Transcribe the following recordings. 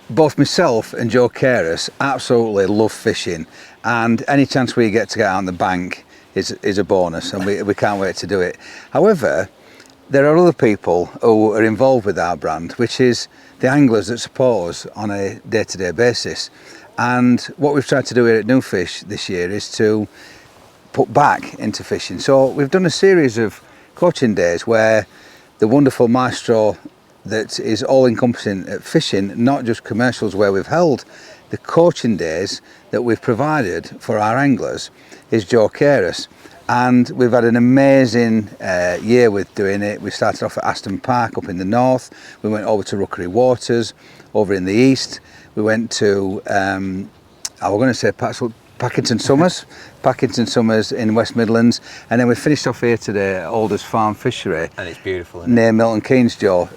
both myself and Joe Carus absolutely love fishing, and any chance we get to get out on the bank is a bonus, and we can't wait to do it. However, there are other people who are involved with our brand, which is the anglers that support us on a day-to-day basis. And what we've tried to do here at NuFish this year is to put back into fishing. So we've done a series of coaching days where the wonderful maestro that is all encompassing at fishing, not just commercials, where we've held the coaching days that we've provided for our anglers, is Joe Carus. And we've had an amazing year with doing it. We started off at Aston Park up in the north. We went over to Rookery Waters over in the east. We went to, I was going to say Packington Summers in West Midlands, and then we finished off here today at Alders Farm Fishery. And it's beautiful, isn't it? Near Milton Keynes, Joe.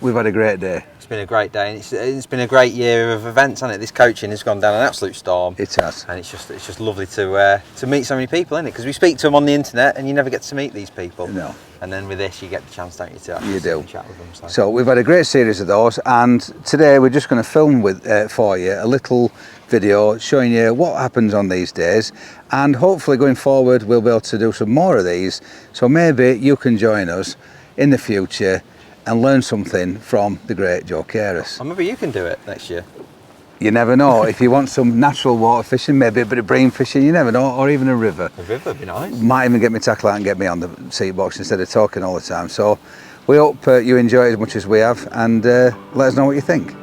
We've had a great day. It's been a great day, and it's been a great year of events, hasn't it? This coaching has gone down an absolute storm. It has, and it's just lovely to meet so many people, isn't it? Because we speak to them on the internet, and you never get to meet these people. No. And then with this, you get the chance, don't you, to actually chat with them. So we've had a great series of those, and today we're just going to film for you a little video showing you what happens on these days, and hopefully going forward we'll be able to do some more of these. So maybe you can join us in the future and learn something from the great Joe Carus. Or maybe you can do it next year. You never know. If you want some natural water fishing, maybe a bit of bream fishing, you never know, or even a river. A river would be nice. Might even get me tackle out and get me on the seat box instead of talking all the time. So we hope you enjoy it as much as we have, and let us know what you think.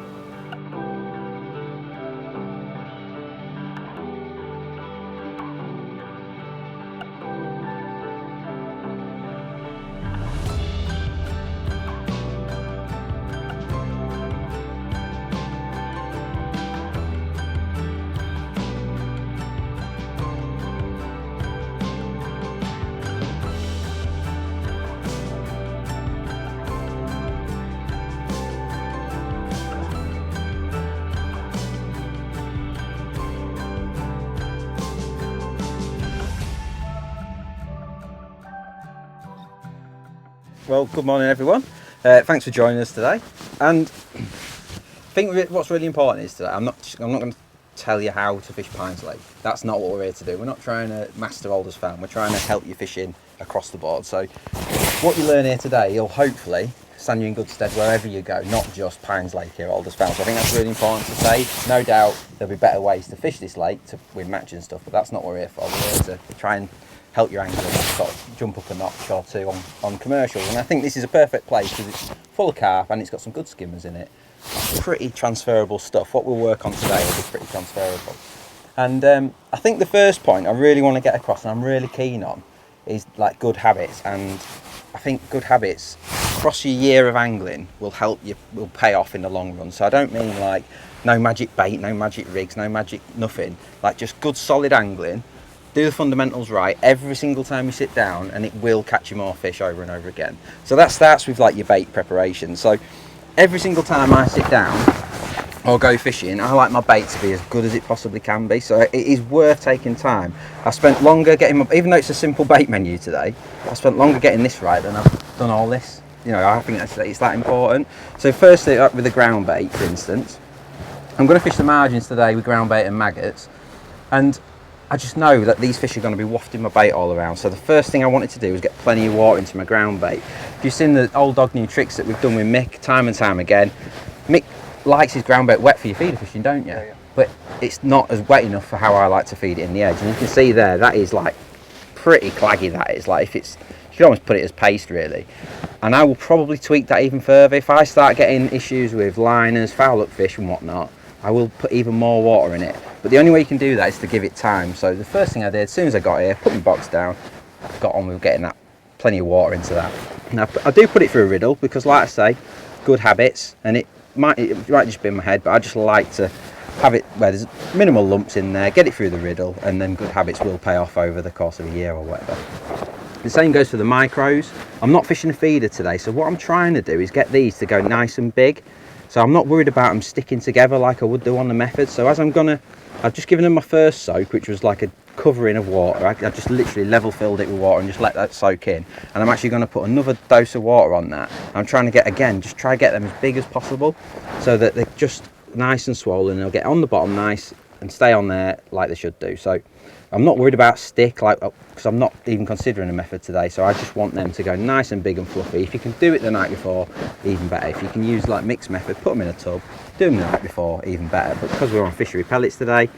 Well, good morning everyone. Thanks for joining us today. And I think what's really important is today, I'm not going to tell you how to fish Pines Lake. That's not what we're here to do. We're not trying to master Alders Farm. We're trying to help you fishing across the board. So what you learn here today, you'll hopefully stand you in good stead wherever you go, not just Pines Lake here at Alders Farm. So I think that's really important to say. No doubt there'll be better ways to fish this lake with matching stuff, but that's not what we're here for. We're here to try and help your angler sort of jump up a notch or two on commercials. And I think this is a perfect place because it's full of carp and it's got some good skimmers in it. Pretty transferable stuff. What we'll work on today will be pretty transferable. And I think the first point I really want to get across, and I'm really keen on, is like good habits. And I think good habits across your year of angling will help you, will pay off in the long run. So I don't mean like no magic bait, no magic rigs, no magic nothing. Like just good solid angling. Do the fundamentals right every single time you sit down, and it will catch you more fish over and over again. So that starts with like your bait preparation. So every single time I sit down or go fishing, I like my bait to be as good as it possibly can be. So it is worth taking time. I spent longer getting my, even though it's a simple bait menu today, I spent longer getting this right than I've done all this. You know, I think it's that important. So firstly, up with the ground bait, for instance, I'm going to fish the margins today with ground bait and maggots, and I just know that these fish are going to be wafting my bait all around. So the first thing I wanted to do was get plenty of water into my ground bait. If you've seen the old dog new tricks that we've done with Mick time and time again, Mick likes his ground bait wet for your feeder fishing, don't you? Yeah. But it's not as wet enough for how I like to feed it in the edge. And you can see there, that is like pretty claggy. That is like, if it's, you should almost put it as paste really. And I will probably tweak that even further. If I start getting issues with liners, foul up fish and whatnot, I will put even more water in it. But the only way you can do that is to give it time. So the first thing I did, as soon as I got here, put my box down, got on with getting that plenty of water into that. Now I do put it through a riddle because, like I say, good habits, and it might just be in my head, but I just like to have it where there's minimal lumps in there, get it through the riddle, and then good habits will pay off over the course of a year or whatever. The same goes for the micros. I'm not fishing a feeder today, so what I'm trying to do is get these to go nice and big. So I'm not worried about them sticking together like I would do on the method. So as I've just given them my first soak, which was like a covering of water. I just literally level filled it with water and just let that soak in. And I'm actually going to put another dose of water on that. I'm trying to get, again, just try to get them as big as possible so that they're just nice and swollen, and they'll get on the bottom nice and stay on there like they should do. So I'm not worried about stick, like, because I'm not even considering a method today. So I just want them to go nice and big and fluffy. If you can do it the night before, even better. If you can use like mixed method, put them in a tub, do them the night before, even better. But because we're on fishery pellets today,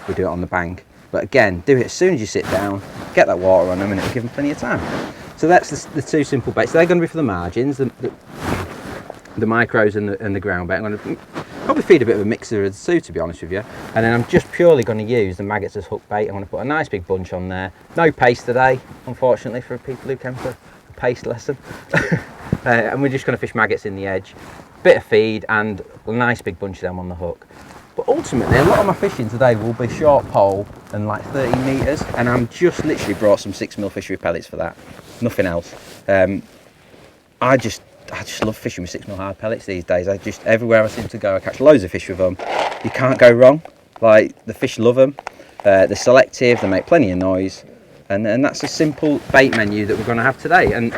we do it on the bank. But again, do it as soon as you sit down, get that water on them, and it'll give them plenty of time. So that's the two simple baits. So they're going to be for the margins, the micros and the ground bait. I'm going to probably feed a bit of a mixture of the two, to be honest with you. And then I'm just purely going to use the maggots as hook bait. I'm going to put a nice big bunch on there. No paste today, unfortunately, for people who came for a paste lesson. And we're just going to fish maggots in the edge, bit of feed, and a nice big bunch of them on the hook. But ultimately, a lot of my fishing today will be short pole and like 30 metres, and I'm just literally brought some 6mm fishery pellets for that. Nothing else. I just love fishing with 6mm hard pellets these days. Everywhere I seem to go, I catch loads of fish with them. You can't go wrong. Like, the fish love them. They're selective, they make plenty of noise, and that's a simple bait menu that we're going to have today. And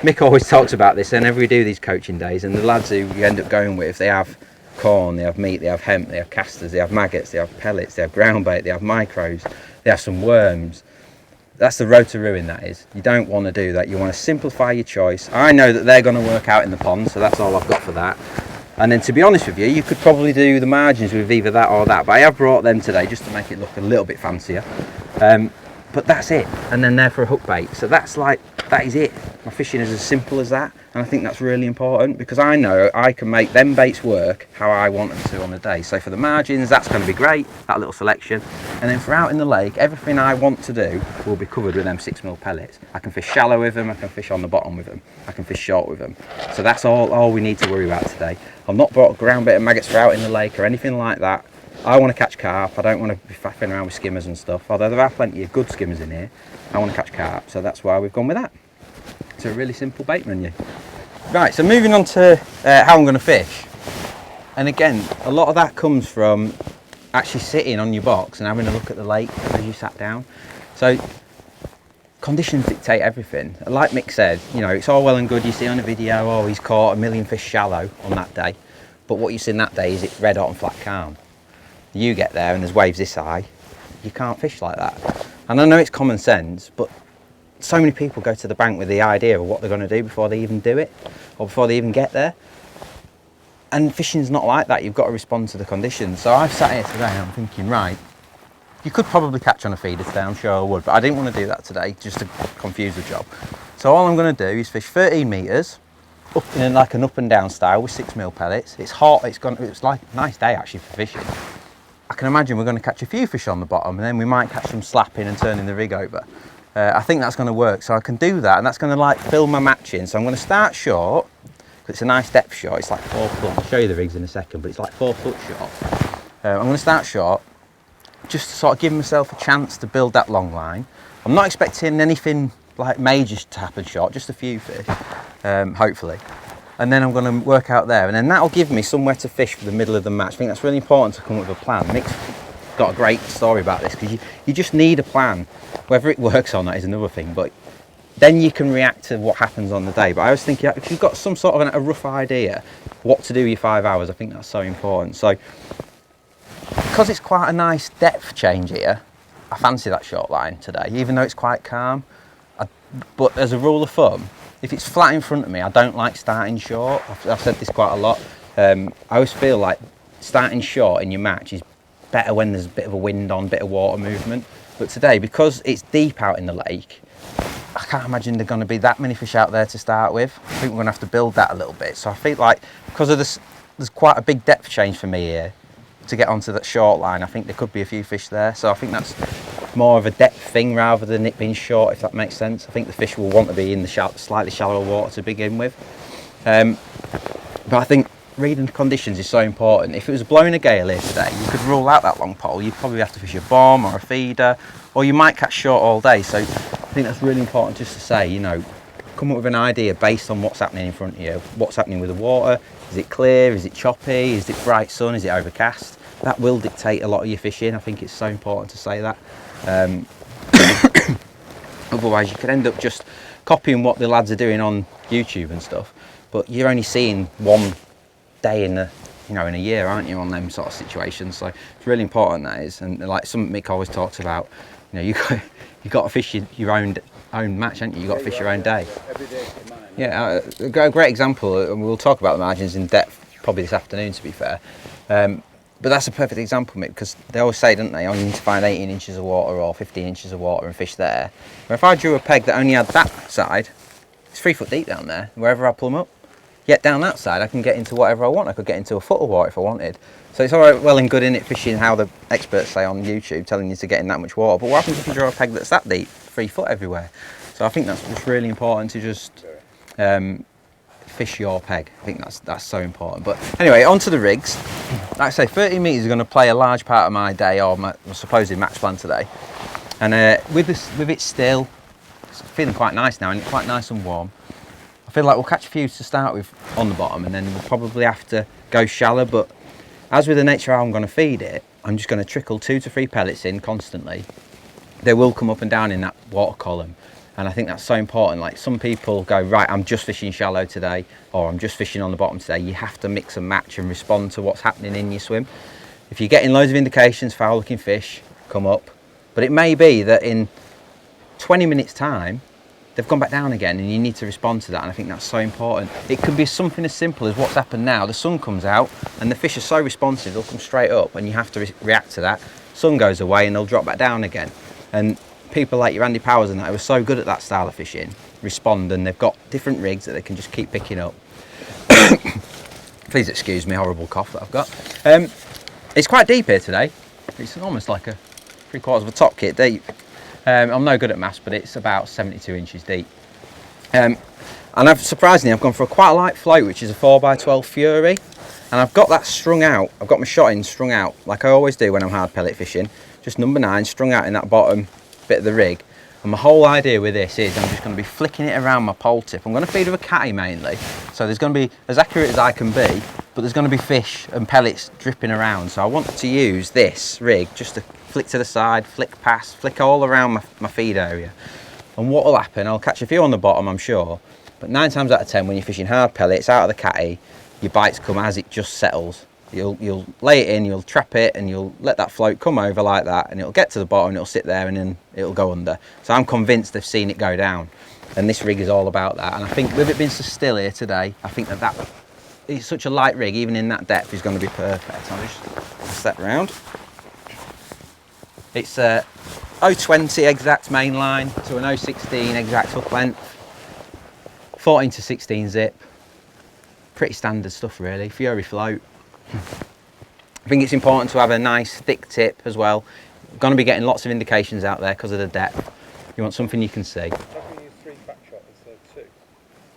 Mick always talks about this whenever we do these coaching days, and the lads who you end up going with, they have corn, they have meat, they have hemp, they have casters, they have maggots, they have pellets, they have ground bait, they have micros, they have some worms. That's the road to ruin, that is. You don't want to do that. You want to simplify your choice. I know that they're going to work out in the pond, so that's all I've got for that. And then, to be honest with you, you could probably do the margins with either that or that, but I have brought them today just to make it look a little bit fancier. But that's it, and then they're for a hook bait. So that is it. My fishing is as simple as that, and I think that's really important, because I know I can make them baits work how I want them to on the day. So for the margins, that's going to be great, that little selection. And then for out in the lake, everything I want to do will be covered with them 6mm pellets. I can fish shallow with them, I can fish on the bottom with them, I can fish short with them. So that's all we need to worry about today. I've not brought ground bait and maggots for out in the lake or anything like that. I want to catch carp. I don't want to be faffing around with skimmers and stuff, although there are plenty of good skimmers in here. I want to catch carp, so that's why we've gone with that. It's a really simple bait menu. Right, so moving on to how I'm going to fish. And again, a lot of that comes from actually sitting on your box and having a look at the lake as you sat down. So conditions dictate everything. Like Mick said, you know, it's all well and good you see on a video, oh, he's caught 1,000,000 fish shallow on that day. But what you see in that day is it's red hot and flat calm. You get there and there's waves this high, you can't fish like that. And I know it's common sense, but so many people go to the bank with the idea of what they're going to do before they even do it, or before they even get there. And fishing's not like that. You've got to respond to the conditions. So I've sat here today and I'm thinking, right, you could probably catch on a feeder today, I'm sure I would, but I didn't want to do that today just to confuse the job. So all I'm going to do is fish 13 metres, up in like an up and down style with 6mm pellets. It's hot, it's like a nice day actually for fishing. I can imagine we're going to catch a few fish on the bottom, and then we might catch them slapping and turning the rig over. I think that's going to work, so I can do that, and that's going to like fill my match in. So I'm going to start short, because it's a nice depth shot. It's like 4 foot. I'll show you the rigs in a second, but it's like 4 foot short. I'm going to start short, just to sort of give myself a chance to build that long line. I'm not expecting anything like major to happen short, just a few fish, hopefully. And then I'm going to work out there, and then that'll give me somewhere to fish for the middle of the match. I think that's really important to come up with a plan. Mick's got a great story about this, because you just need a plan. Whether it works or not is another thing, but then you can react to what happens on the day. But I was thinking, if you've got some sort of a rough idea what to do with your 5 hours, I think that's so important. So because it's quite a nice depth change here, I fancy that short line today, even though it's quite calm. But as a rule of thumb, if it's flat in front of me, I don't like starting short. I've said this quite a lot. I always feel like starting short in your match is better when there's a bit of a wind on, bit of water movement. But today, because it's deep out in the lake, I can't imagine there are going to be that many fish out there to start with. I think we're going to have to build that a little bit. So I feel like because of this, there's quite a big depth change for me here to get onto that short line. I think there could be a few fish there. So I think that's more of a depth thing rather than it being short, if that makes sense. I think the fish will want to be in the slightly shallower water to begin with. But I think reading the conditions is so important. If it was blowing a gale here today, you could rule out that long pole. You'd probably have to fish a bomb or a feeder, or you might catch short all day. So I think that's really important just to say, you know, come up with an idea based on what's happening in front of you. What's happening with the water? Is it clear? Is it choppy? Is it bright sun? Is it overcast? That will dictate a lot of your fishing. I think it's so important to say that. Otherwise you could end up just copying what the lads are doing on YouTube and stuff, but you're only seeing one day in the you know, in a year, aren't you, on them sort of situations? So it's really important, that is. And like some Mick always talks about, you know, you got to fish your own match, haven't you? You got to fish your own day. Yeah, a great example, and we'll talk about the margins in depth probably this afternoon, to be fair. But that's a perfect example, Mick, because they always say, don't they, oh, you need to find 18 inches of water or 15 inches of water and fish there. But if I drew a peg that only had that side, it's 3 foot deep down there, wherever I plumb up. Yet down that side, I can get into whatever I want. I could get into a foot of water if I wanted. So it's all right, well and good in it fishing how the experts say on YouTube, telling you to get in that much water. But what happens if you draw a peg that's that deep, 3 foot everywhere? So I think that's just really important to just fish your peg. I think that's so important. But anyway, onto the rigs. Like I say, 30 metres is going to play a large part of my day, or my supposed match plan today. And with it still, it's feeling quite nice now, and it's quite nice and warm. I feel like we'll catch a few to start with on the bottom, and then we'll probably have to go shallow. But as with the nature of how I'm going to feed it, I'm just going to trickle 2 to 3 pellets in constantly. They will come up and down in that water column. And I think that's so important. Like, some people go, right, I'm just fishing shallow today, or I'm just fishing on the bottom today. You have to mix and match and respond to what's happening in your swim. If you're getting loads of indications, foul looking fish come up, but it may be that in 20 minutes time, they've gone back down again, and you need to respond to that. And I think that's so important. It could be something as simple as what's happened now. The sun comes out and the fish are so responsive, they'll come straight up, and you have to react to that. Sun goes away and they'll drop back down again. And people like your Andy Powers and that, who are so good at that style of fishing, respond, and they've got different rigs that they can just keep picking up. Please excuse me, horrible cough that I've got. It's quite deep here today. It's almost like a 3/4 of a top kit deep. I'm no good at maths, but it's about 72 inches deep. And surprisingly, I've gone for quite a light float, which is a 4x12 Fury. And I've got that strung out. I've got my shot in strung out, like I always do when I'm hard pellet fishing. Just number 9 strung out in that bottom bit of the rig. And my whole idea with this is I'm just going to be flicking it around my pole tip. I'm going to feed with a catty mainly, so there's going to be as accurate as I can be, but there's going to be fish and pellets dripping around. So I want to use this rig just to flick to the side, flick past, flick all around my feed area. And what will happen, I'll catch a few on the bottom, I'm sure, but 9 times out of 10 when you're fishing hard pellets out of the catty, your bites come as it just settles. You'll lay it in, you'll trap it, and you'll let that float come over like that, and it'll get to the bottom, and it'll sit there, and then it'll go under. So I'm convinced they've seen it go down, and this rig is all about that. And I think with it being so still here today, I think that it's such a light rig, even in that depth, is going to be perfect. I'll just step round. It's a 020 exact main line to an 016 exact hook length, 14 to 16 zip. Pretty standard stuff really, Fury float. I think it's important to have a nice thick tip as well. You're going to be getting lots of indications out there because of the depth. You want something you can see. How can you use 3 back shot instead of 2?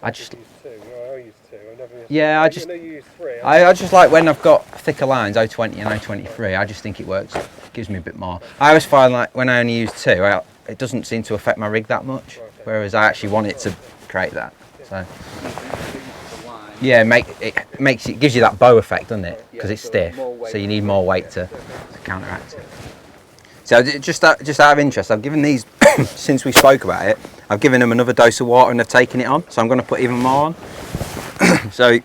I just use 2. I use 2. I've never used yeah, 3. I just know you use 3. I just like when I've got thicker lines, 020 and 023. I just think it works. It gives me a bit more. I always find like when I only use 2, it doesn't seem to affect my rig that much. Whereas I actually want it to create that. So. Yeah, it gives you that bow effect, doesn't it? Because it's stiff, so you need more weight to counteract it. So just out of interest, I've given these, since we spoke about it, I've given them another dose of water and they've taken it on, so I'm going to put even more on. So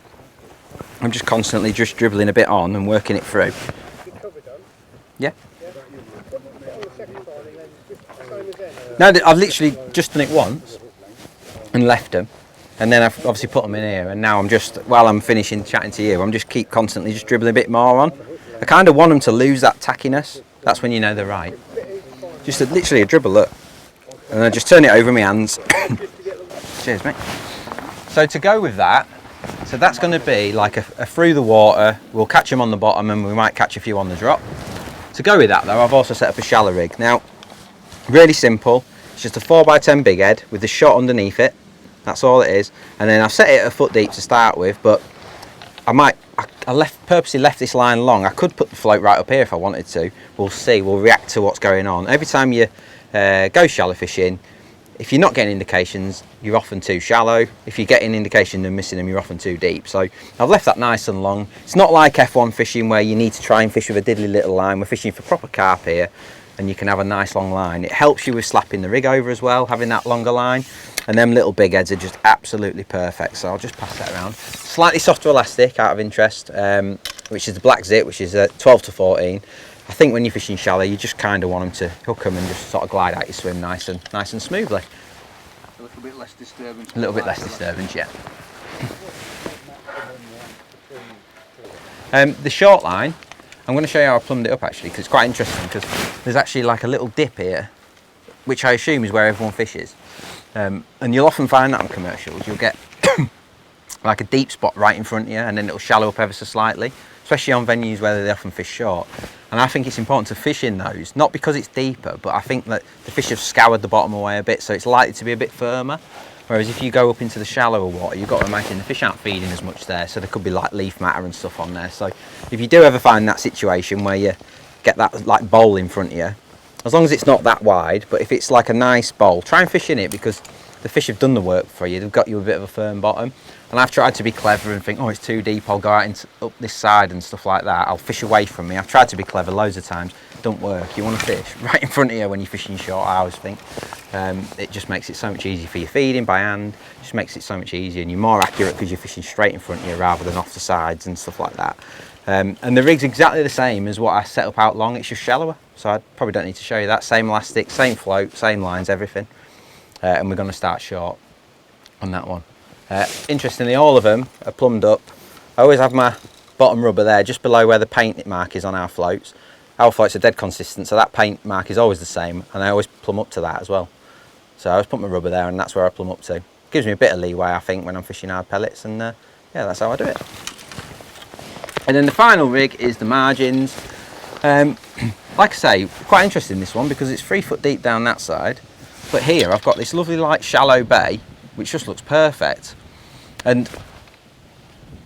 I'm just constantly just dribbling a bit on and working it through. Yeah. No, I've literally just done it once and left them. And then I've obviously put them in here, and now I'm just, while I'm finishing chatting to you, I'm just constantly just dribbling a bit more on. I kind of want them to lose that tackiness. That's when you know they're right. Just literally a dribble, look. And I just turn it over my hands. Cheers, mate. So to go with that, so that's going to be like a through the water. We'll catch them on the bottom, and we might catch a few on the drop. To go with that though, I've also set up a shallow rig. Now, really simple. It's just a 4x10 big head with the shot underneath it. That's all it is. And then I've set it at a foot deep to start with, but I purposely left this line long. I could put the float right up here if I wanted to. We'll see, we'll react to what's going on. Every time you go shallow fishing, if you're not getting indications, you're often too shallow. If you're getting indication and missing them, you're often too deep. So I've left that nice and long. It's not like F1 fishing where you need to try and fish with a diddly little line. We're fishing for proper carp here, and you can have a nice long line. It helps you with slapping the rig over as well, having that longer line. and them little big heads are just absolutely perfect. So I'll just pass that around. Slightly softer elastic out of interest, which is the black zip, which is 12 to 14. I think when you're fishing shallow, you just kind of want them to hook them and just sort of glide out your swim nice and smoothly. A little bit less disturbance. A little bit less disturbance, yeah. The short line, I'm going to show you how I plumbed it up actually, because it's quite interesting, because there's actually like a little dip here, which I assume is where everyone fishes. And you'll often find that on commercials. You'll get like a deep spot right in front of you, and then it'll shallow up ever so slightly, especially on venues where they often fish short. And I think it's important to fish in those, not because it's deeper, but I think that the fish have scoured the bottom away a bit, so it's likely to be a bit firmer. Whereas if you go up into the shallower water, you've got to imagine the fish aren't feeding as much there, so there could be like leaf matter and stuff on there. So if you do ever find that situation where you get that like bowl in front of you, as long as it's not that wide, but if it's like a nice bowl, try and fish in it, because the fish have done the work for you. They've got you a bit of a firm bottom. And I've tried to be clever and think, oh, it's too deep, I'll go out up this side and stuff like that. I'll fish away from me. I've tried to be clever loads of times. Don't work. You want to fish right in front of you when you're fishing short, I always think. It just makes it so much easier for your feeding by hand. It just makes it so much easier, and you're more accurate because you're fishing straight in front of you rather than off the sides and stuff like that. And the rig's exactly the same as what I set up out long. It's just shallower, so I probably don't need to show you that. Same elastic, same float, same lines, everything. And we're going to start short on that one. Interestingly, all of them are plumbed up. I always have my bottom rubber there just below where the paint mark is on our floats. Our floats are dead consistent, so that paint mark is always the same, and I always plumb up to that as well. So I always put my rubber there, and that's where I plumb up to. Gives me a bit of leeway, I think, when I'm fishing hard pellets, and yeah, that's how I do it. And then the final rig is the margins. Like I say, quite interesting this one, because it's 3 foot deep down that side, but here I've got this lovely light shallow bay, which just looks perfect. And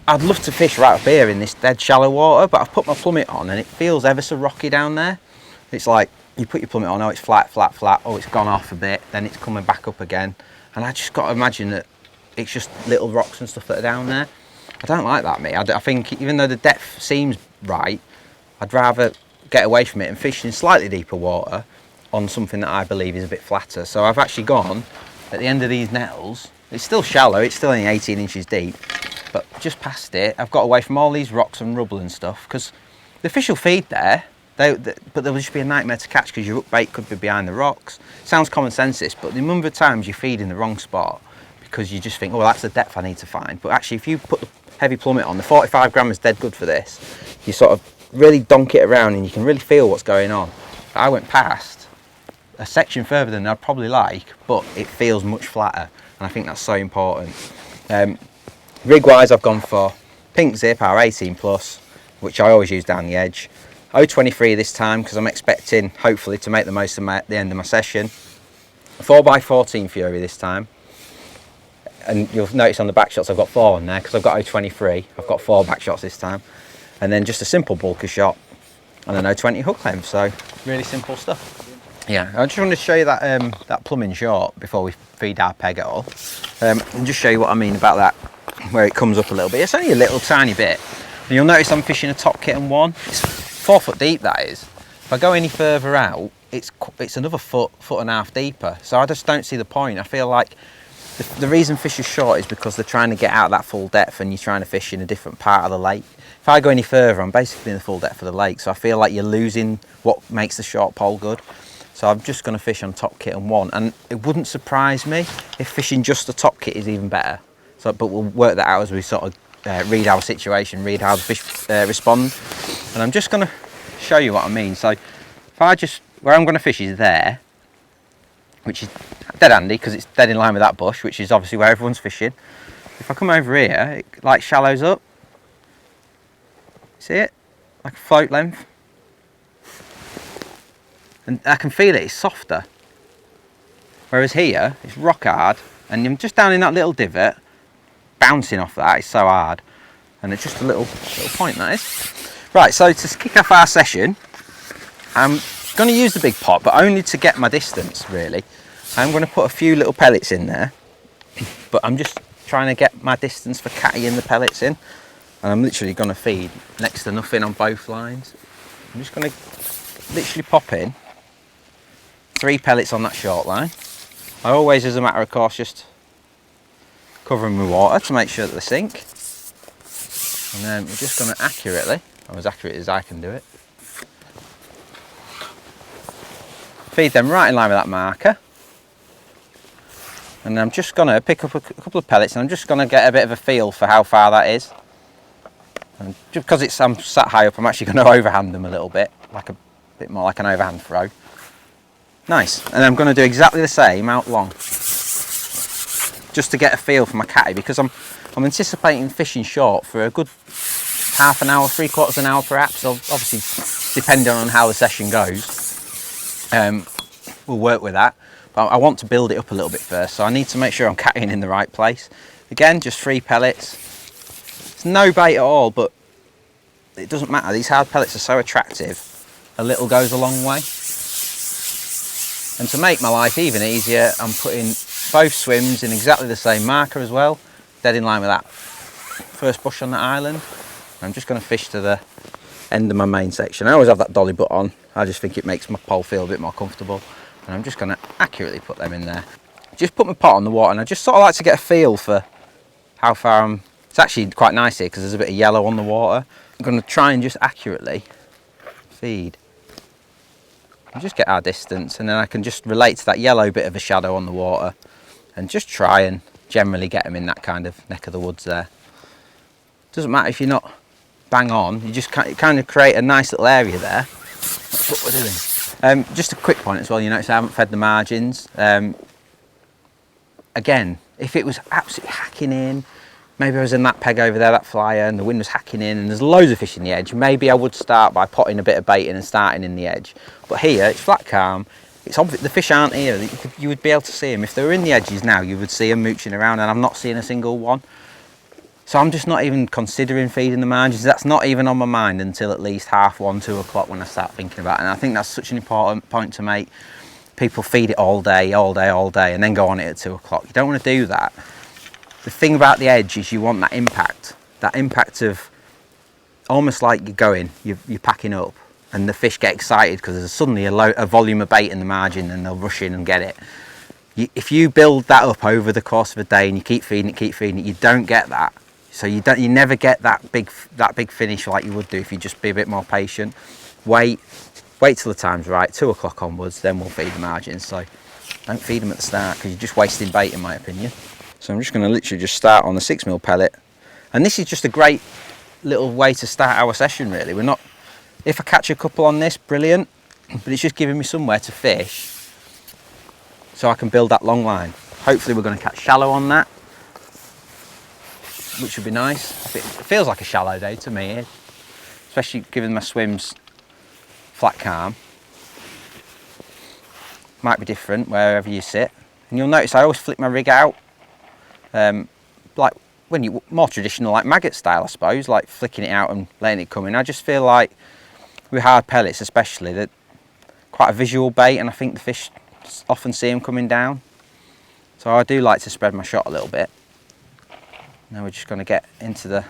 I'd love to fish right up here in this dead shallow water, but I've put my plummet on and it feels ever so rocky down there. It's like you put your plummet on, oh, it's flat, flat, flat, oh, it's gone off a bit, then it's coming back up again. And I just got to imagine that it's just little rocks and stuff that are down there. I don't like that, mate. I think even though the depth seems right, I'd rather get away from it and fish in slightly deeper water on something that I believe is a bit flatter. So I've actually gone at the end of these nettles. It's still shallow, it's still only 18 inches deep, but just past it, I've got away from all these rocks and rubble and stuff, because the fish will feed there, but they'll just be a nightmare to catch because your hook bait could be behind the rocks. Sounds common sense this, but the number of times you feed in the wrong spot because you just think, oh, well, that's the depth I need to find. But actually, if you put the heavy plummet on, the 45 gram is dead good for this. You sort of really donk it around and you can really feel what's going on. I went past a section further than I'd probably like, but it feels much flatter. And I think that's so important. Rig wise, I've gone for pink zip, our 18 plus, which I always use down the edge. 023 this time because I'm expecting, hopefully, to make the most of the end of my session. 4x14 Fury this time. And you'll notice on the back shots I've got 4 on there because I've got 023. I've got 4 back shots this time. And then just a simple bulker shot and an 020 hook length. So really simple stuff. Yeah, I just wanted to show you that that plumbing short before we feed our peg at all, and just show you what I mean about that, where it comes up a little bit. It's only a little tiny bit, and you'll notice I'm fishing a top kitten 1. It's 4 foot deep, that is. If I go any further out, it's another foot and a half deeper. So I just don't see the point. I feel like the reason fish are short is because they're trying to get out that full depth, and you're trying to fish in a different part of the lake. If I go any further, I'm basically in the full depth of the lake, so I feel like you're losing what makes the short pole good. So I'm just going to fish on top kitten 1, and it wouldn't surprise me if fishing just the top kit is even better. So, but we'll work that out as we sort of read our situation, read how the fish respond. And I'm just going to show you what I mean. So if I just, where I'm going to fish is there, which is dead handy because it's dead in line with that bush, which is obviously where everyone's fishing. If I come over here, it like shallows up. See it? Like a float length. And I can feel it, it's softer. Whereas here, it's rock hard, and I'm just down in that little divot, bouncing off that, it's so hard. And it's just a little point, that is. Right, so to kick off our session, I'm going to use the big pot, but only to get my distance, really. I'm going to put a few little pellets in there, but I'm just trying to get my distance for cattying the pellets in. And I'm literally going to feed next to nothing on both lines. I'm just going to literally pop in 3 pellets on that short line. I always, as a matter of course, just cover them with water to make sure that they sink. And then we're just going to accurately, or as accurate as I can do it, feed them right in line with that marker. And I'm just going to pick up a couple of pellets, and I'm just going to get a bit of a feel for how far that is. And just because I'm sat high up, I'm actually going to overhand them a little bit, like a bit more like an overhand throw. Nice. And I'm going to do exactly the same out long, just to get a feel for my catty, because I'm anticipating fishing short for a good half an hour, 3/4 an hour perhaps. Obviously, depending on how the session goes, we'll work with that. But I want to build it up a little bit first, so I need to make sure I'm cattying in the right place. Again, just 3 pellets. It's no bait at all, but it doesn't matter. These hard pellets are so attractive. A little goes a long way. And to make my life even easier, I'm putting both swims in exactly the same marker as well, dead in line with that first bush on the island. I'm just going to fish to the end of my main section. I always have that dolly butt on. I just think it makes my pole feel a bit more comfortable. And I'm just going to accurately put them in there. Just put my pot on the water, and I just sort of like to get a feel for how far I'm. It's actually quite nice here because there's a bit of yellow on the water. I'm going to try and just accurately feed. And just get our distance, and then I can just relate to that yellow bit of a shadow on the water and just try and generally get them in that kind of neck of the woods there. Doesn't matter if you're not bang on, you just kind of create a nice little area there. That's what we're doing. Just a quick point as well, you notice I haven't fed the margins. Again, if it was absolutely hacking in, maybe I was in that peg over there, that flyer, and the wind was hacking in and there's loads of fish in the edge, maybe I would start by potting a bit of bait in and starting in the edge. But here, it's flat calm, it's obvious, the fish aren't here, you would be able to see them. If they were in the edges now, you would see them mooching around, and I'm not seeing a single one. So I'm just not even considering feeding the margins. That's not even on my mind until at least 1:30, 2 o'clock when I start thinking about it. And I think that's such an important point to make. People feed it all day, and then go on it at 2 o'clock. You don't want to do that. The thing about the edge is you want that impact of almost like you're packing up, and the fish get excited because there's suddenly a volume of bait in the margin, and they'll rush in and get it. If you build that up over the course of a day and you keep feeding it, you don't get that. So you never get that big finish like you would do if you just be a bit more patient. Wait till the time's right, 2 o'clock onwards, then we'll feed the margins. So don't feed them at the start because you're just wasting bait, in my opinion. So I'm just going to literally just start on the 6mm pellet, and this is just a great little way to start our session. Really, if I catch a couple on this, brilliant, but it's just giving me somewhere to fish so I can build that long line. Hopefully we're going to catch shallow on that, which would be nice. It feels like a shallow day to me, especially given my swims flat calm. Might be different wherever you sit. And you'll notice I always flick my rig out, like when you more traditional, like maggot style, I suppose, like flicking it out and letting it come in. I just feel like with hard pellets especially, that quite a visual bait, and I think the fish often see them coming down. So I do like to spread my shot a little bit. Now we're just going to get into the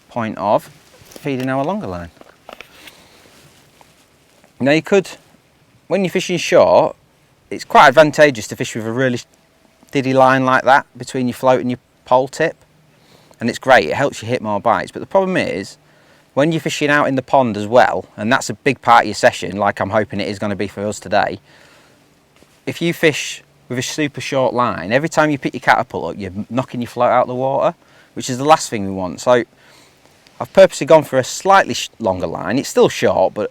point of feeding our longer line. Now you could, when you're fishing short, it's quite advantageous to fish with a really diddy line like that between your float and your pole tip, and it's great, it helps you hit more bites. But the problem is when you're fishing out in the pond as well, and that's a big part of your session, like I'm hoping it is going to be for us today, if you fish with a super short line, every time you pick your catapult up, you're knocking your float out of the water, which is the last thing we want. So I've purposely gone for a slightly longer line. It's still short, but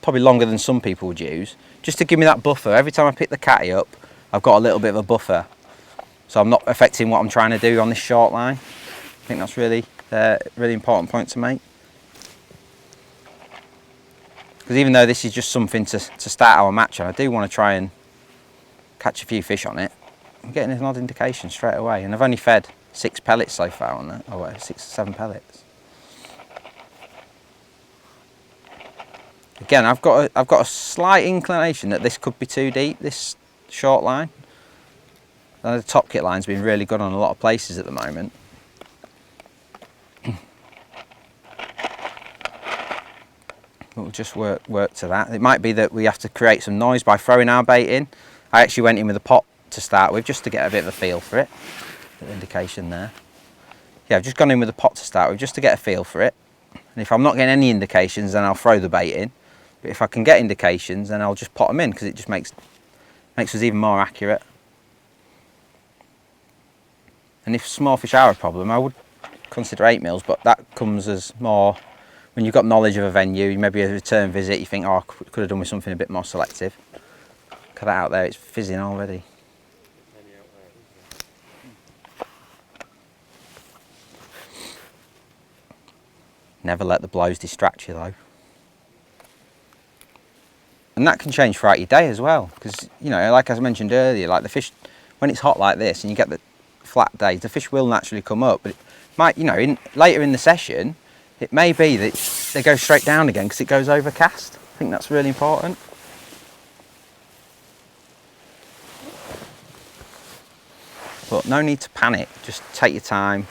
probably longer than some people would use, just to give me that buffer. Every time I pick the catty up, I've got a little bit of a buffer, so I'm not affecting what I'm trying to do on this short line. I think that's really important point to make. Because even though this is just something to start our match on, I do want to try and catch a few fish on it. I'm getting an odd indication straight away, and I've only fed 6 pellets so far on that. Oh wait, 6 or 7 pellets. Again, I've got a slight inclination that this could be too deep, this short line. The top kit line's been really good on a lot of places at the moment. We'll just work to that. It might be that we have to create some noise by throwing our bait in. I actually went in with a pot to start with, just to get a bit of a feel for it. Little indication there. Yeah, I've just gone in with a pot to start with, just to get a feel for it. And if I'm not getting any indications, then I'll throw the bait in. But if I can get indications, then I'll just pot them in, because it just makes us even more accurate. And if small fish are a problem, I would consider 8 mils, but that comes as more when you've got knowledge of a venue, maybe a return visit, you think, oh, I could have done with something a bit more selective. Look at that out there, it's fizzing already. Never let the blows distract you though. And that can change throughout your day as well, because, you know, like I mentioned earlier, like the fish, when it's hot like this and you get the flat days, the fish will naturally come up, but it might, you know, later in the session, it may be that they go straight down again because it goes overcast. I think that's really important. But no need to panic, just take your time.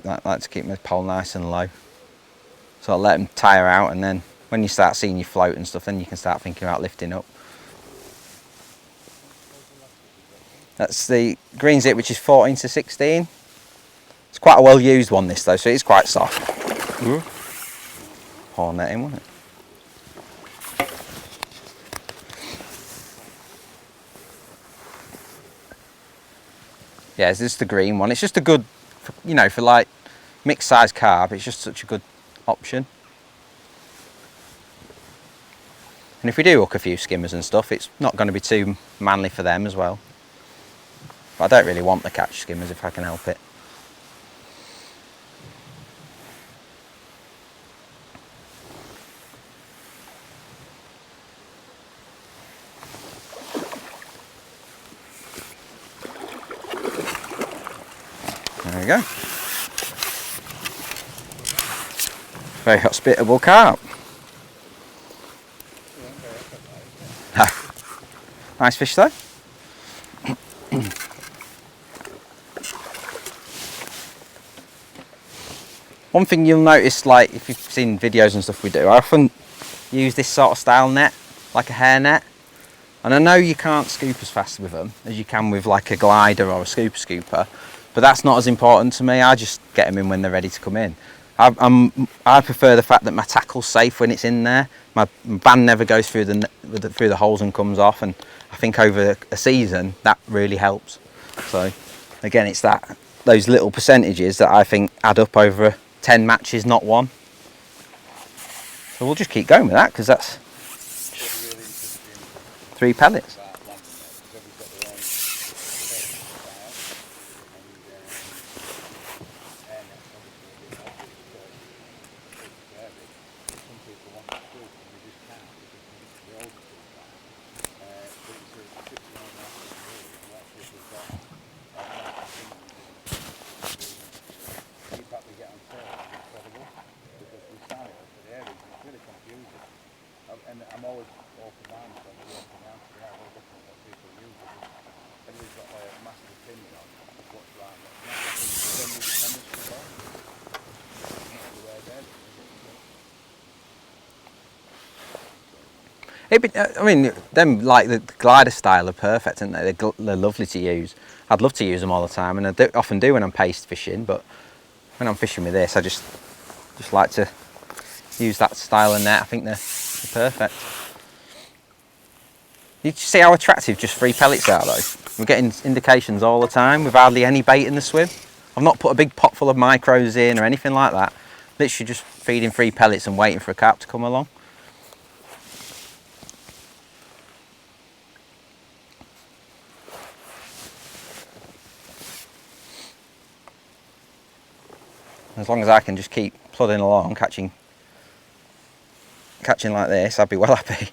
I like to keep my pole nice and low. So I'll let them tire out, and then when you start seeing you float and stuff, then you can start thinking about lifting up. That's the green zip, which is 14 to 16. It's quite a well used one this though, so it's quite soft. Pour that in, won't it? Yeah, this is the green one. It's just a good, you know, for like mixed size carp, it's just such a good option. And if we do hook a few skimmers and stuff, it's not going to be too manly for them as well. But I don't really want to catch skimmers if I can help it. There we go. Very hospitable carp. Nice fish though. One thing you'll notice, like if you've seen videos and stuff we do, I often use this sort of style net, like a hair net. And I know you can't scoop as fast with them as you can with like a glider or a scooper, but that's not as important to me. I just get them in when they're ready to come in. I prefer the fact that my tackle's safe when it's in there. My band never goes through the holes and comes off, and I think over a season that really helps. So again, it's those little percentages that I think add up over 10 matches, not one. So we'll just keep going with that, because that's 3 pellets. I'm always open down, so I'm working down to the level looking at what people use. Everybody's got a massive opinion on what's right and what's not. Then you depend on the I mean, them like the glider style are perfect, aren't they? They're lovely to use. I'd love to use them all the time, and I often do when I'm paste fishing. But when I'm fishing with this, I just like to use that style of net. I think they're perfect. You see how attractive just 3 pellets are though? We're getting indications all the time with hardly any bait in the swim. I've not put a big pot full of micros in or anything like that. Literally just feeding 3 pellets and waiting for a carp to come along. As long as I can just keep plodding along, catching like this, I'd be well happy.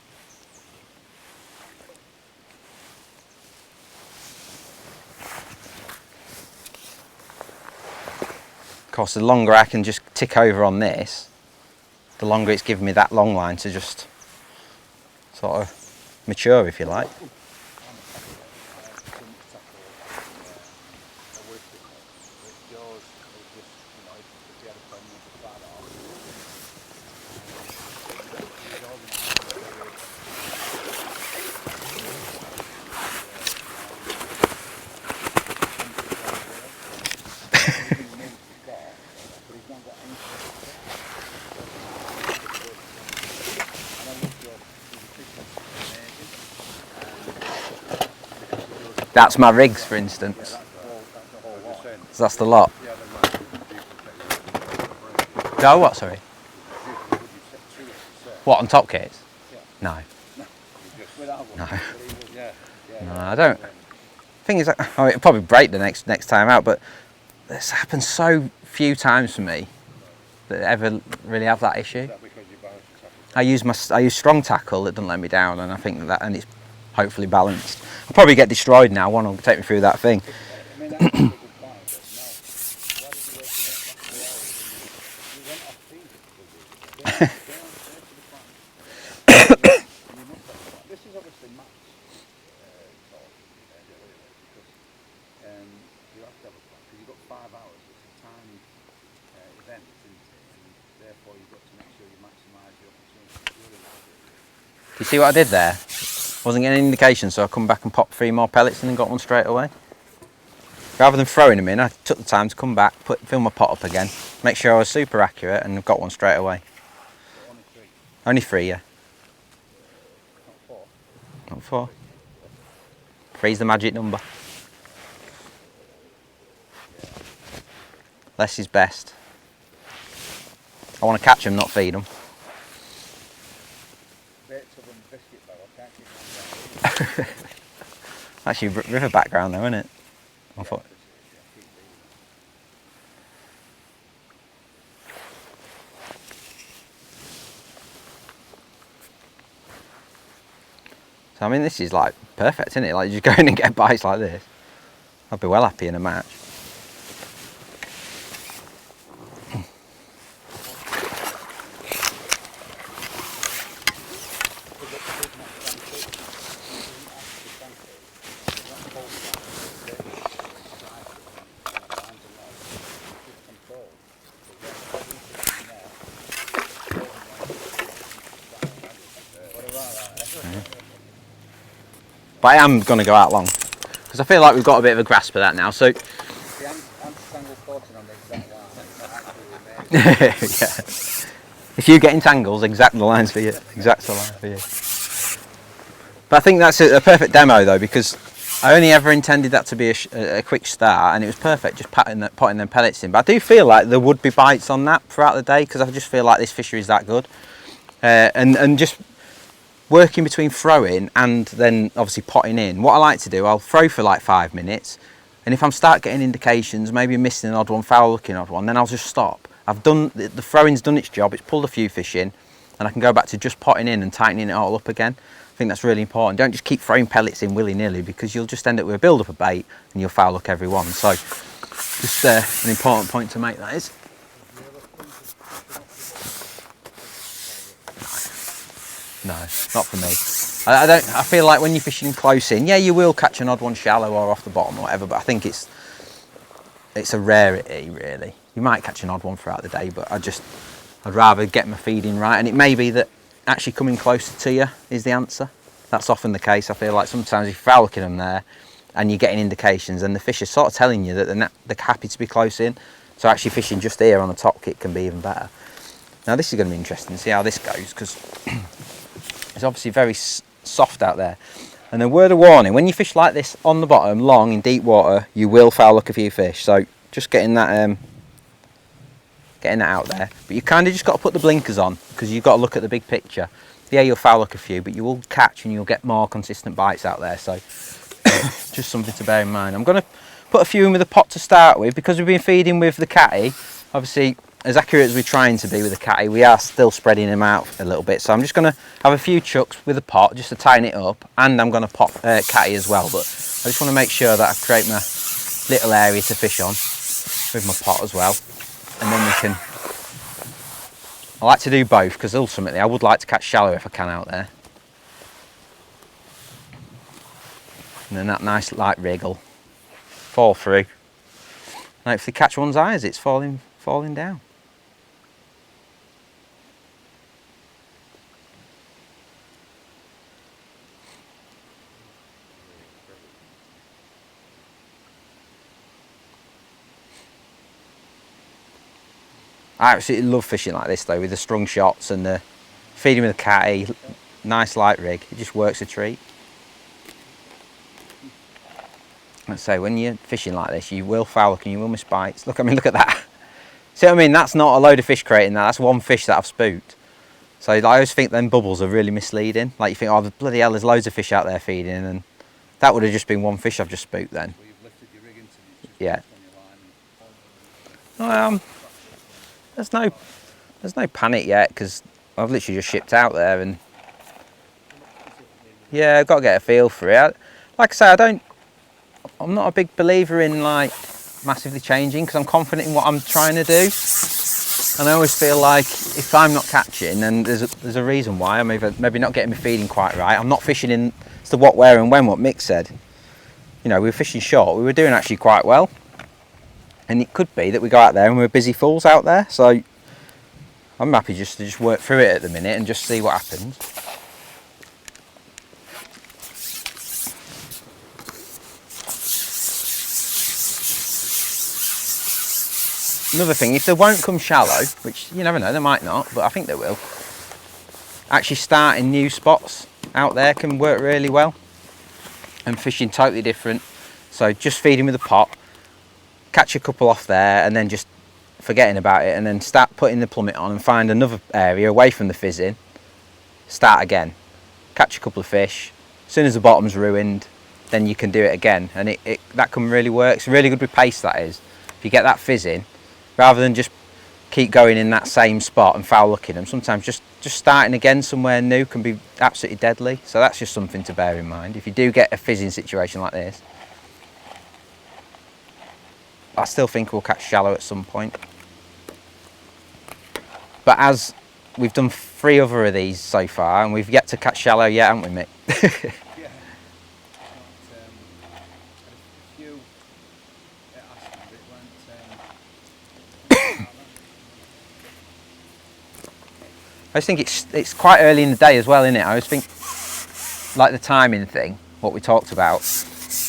Of course, the longer I can just tick over on this, the longer it's giving me that long line to sort of mature, if you like. That's my rigs, for instance. So that's the lot. Go what, sorry? What, on top kits? No. No. No, I don't. Thing is, it'll probably break the next time out, but this happens so few times for me that I ever really have that issue. I use strong tackle that doesn't let me down, and I think that, and it's hopefully balanced. I'll probably get destroyed now. One will take me through that thing. You see what I did there? Wasn't getting any indication, so I come back and popped 3 more pellets in and got one straight away. Rather than throwing them in, I took the time to come back, fill my pot up again, make sure I was super accurate, and got one straight away. Only 3, yeah. Not 4. 3's the magic number. Less is best. I want to catch them, not feed them. Actually, river background though, isn't it? I thought. So I mean, this is like perfect, isn't it? Like, you just go in and get bites like this. I'd be well happy in a match. But I am going to go out long because I feel like we've got a bit of a grasp of that now. So, yeah. If you get entangles, exact the lines for you. Exact the line for you. But I think that's a perfect demo though, because I only ever intended that to be a quick start, and it was perfect just potting them pellets in. But I do feel like there would be bites on that throughout the day because I just feel like this fishery is that good, and just working between throwing and then obviously potting in. What I like to do, I'll throw for like 5 minutes, and if I'm start getting indications, maybe missing an odd one, foul looking odd one, then I'll just stop. I've done the throwing's done its job. It's pulled a few fish in, and I can go back to just potting in and tightening it all up again. I think that's really important. Don't just keep throwing pellets in willy-nilly, because you'll just end up with a build up of bait and you'll foul look every one. So just an important point to make, that is. No, not for me. I feel like when you're fishing close in, yeah, you will catch an odd one shallow or off the bottom or whatever, but I think it's a rarity really. You might catch an odd one throughout the day, but I'd rather get my feeding right, and it may be that actually coming closer to you is the answer. That's often the case. I feel like sometimes if you're foul looking them there and you're getting indications, and the fish are sort of telling you that they're happy to be close in, so actually fishing just here on the top kit can be even better. Now this is going to be interesting to see how this goes, because it's obviously very soft out there. And a word of warning, when you fish like this on the bottom, long in deep water, you will foul look a few fish. So just getting that out there. But you kind of just got to put the blinkers on, because you've got to look at the big picture. Yeah, you'll foul look a few, but you will catch and you'll get more consistent bites out there. So just something to bear in mind. I'm going to put a few in with a pot to start with, because we've been feeding with the catty. Obviously, as accurate as we're trying to be with the catty, we are still spreading them out a little bit. So I'm just going to have a few chucks with a pot just to tighten it up, and I'm going to pop catty as well. But I just want to make sure that I create my little area to fish on with my pot as well, and then we can. I like to do both, because ultimately I would like to catch shallow if I can out there. And then that nice light rig will fall through. And hopefully catch one's eye as it's falling down. I absolutely love fishing like this though, with the strung shots and the feeding with a catty, nice light rig. It just works a treat. Let's say when you're fishing like this, you will foul hook and you will miss bites. Look, I mean, look at that. See what I mean? That's not a load of fish creating that. That's one fish that I've spooked. So I always think them bubbles are really misleading. Like you think, oh, bloody hell, there's loads of fish out there feeding, and that would have just been one fish I've just spooked then. Well, you've lifted your rig into it, just Yeah. on your line and There's no panic yet because I've literally just shipped out there, and yeah, I've got to get a feel for it. Like I say, I'm not a big believer in like massively changing because I'm confident in what I'm trying to do, and I always feel like if I'm not catching, then there's a reason why. I'm maybe not getting my feeding quite right. I'm not fishing in. It's the what, where, and when. What Mick said. You know, we were fishing short. We were doing actually quite well. And it could be that we go out there and we're busy fools out there. So I'm happy just to work through it at the minute and just see what happens. Another thing, if they won't come shallow, which you never know, they might not, but I think they will, actually starting new spots out there can work really well. And fishing totally different. So just feeding with a pot, catch a couple off there and then just forgetting about it, and then start putting the plummet on and find another area away from the fizzing, start again, catch a couple of fish. As soon as the bottom's ruined, then you can do it again, and that can really work. It's really good with pace, that is. If you get that fizzing, rather than just keep going in that same spot and foul looking them, sometimes just starting again somewhere new can be absolutely deadly. So that's just something to bear in mind if you do get a fizzing situation like this. I still think we'll catch shallow at some point. But as we've done 3 other of these so far, and we've yet to catch shallow yet, haven't we, Mick? yeah. Had a few asked me, but it weren't. I just think it's quite early in the day as well, isn't it? I always think, like the timing thing, what we talked about,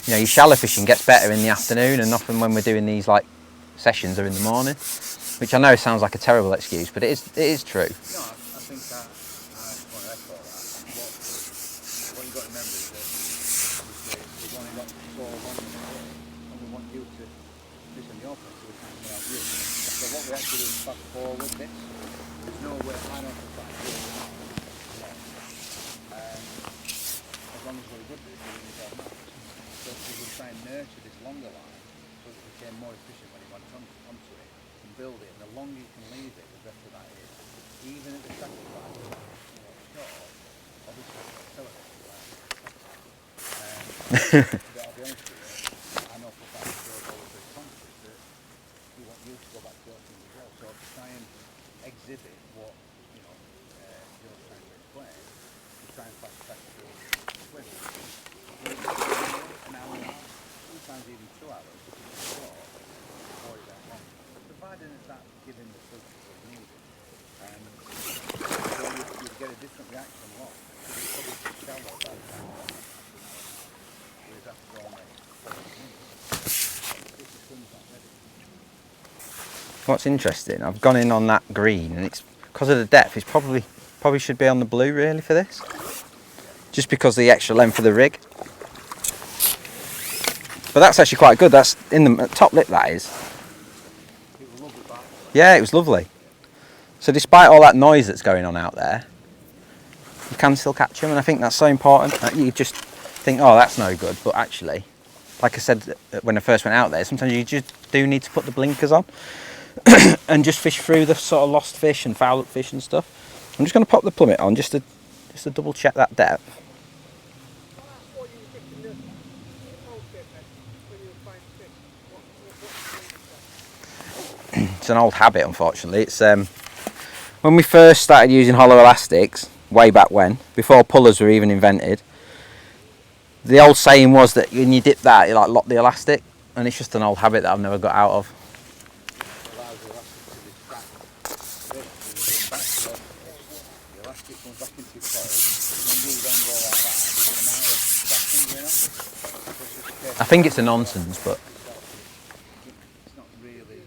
you know, your shallow fishing gets better in the afternoon, and often when we're doing these like sessions are in the morning, which I know sounds like a terrible excuse, but it is true. No, I think that I want to echo that. What you've got to remember is that obviously we've only got so long and we want you to fish in the open so we can help you. So what we actually do is fast forward this. There's no way I don't think that's good. As long as we're good at it, we need our maps. So we will try and nurture this longer line so that it became more efficient when it went onto it and build it. And the longer you can leave it, the better that is. Even at the sacrifice of short, obviously it's accelerated. But I'll be honest with you, I know for a fact that Joe's always very conscious that we want you to go back to your things as well. So to try and exhibit what Joe's trying to explain, we try and fast track through swimming. An hour and a half, sometimes even 2 hours, short, or that long. Providing it's that giving the food that's needed. So you'd get a different reaction lock. It's probably shallow by the time you're whereas after all like 40 minutes, if the sun's not ready. What's interesting, I've gone in on that green, and it's because of the depth. It's probably should be on the blue really for this, just because of the extra length of the rig. But that's actually quite good. That's in the top lip, that is. It was lovely back. Yeah, it was lovely. So despite all that noise that's going on out there, you can still catch them, and I think that's so important. You just think, oh, that's no good, but actually, like I said when I first went out there, sometimes you just do need to put the blinkers on and just fish through the sort of lost fish and foul fish and stuff. I'm just going to pop the plummet on just to double check that depth. It's an old habit, unfortunately. It's when we first started using hollow elastics, way back when, before pullers were even invented, The old saying was that when you dip that, you like lock the elastic, and it's just an old habit that I've never got out of. Allows the elastic to retract. Basically, going back to the elastic comes back into your coil, and then you then go like that. There's an amount of traction going on. So it's just a case I think it's a nonsense, but it's not really.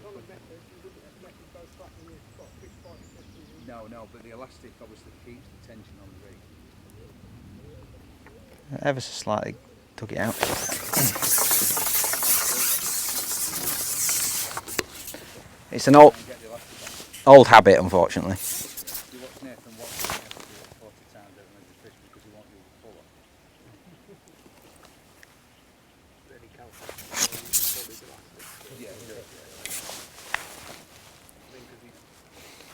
No, but the elastic obviously keeps the tension on the rig. ever so slightly took it out. It's an old habit, unfortunately. You watch Nathan watch the Nathan do it 40 times over the fish because he won't use the puller. Then he counts it.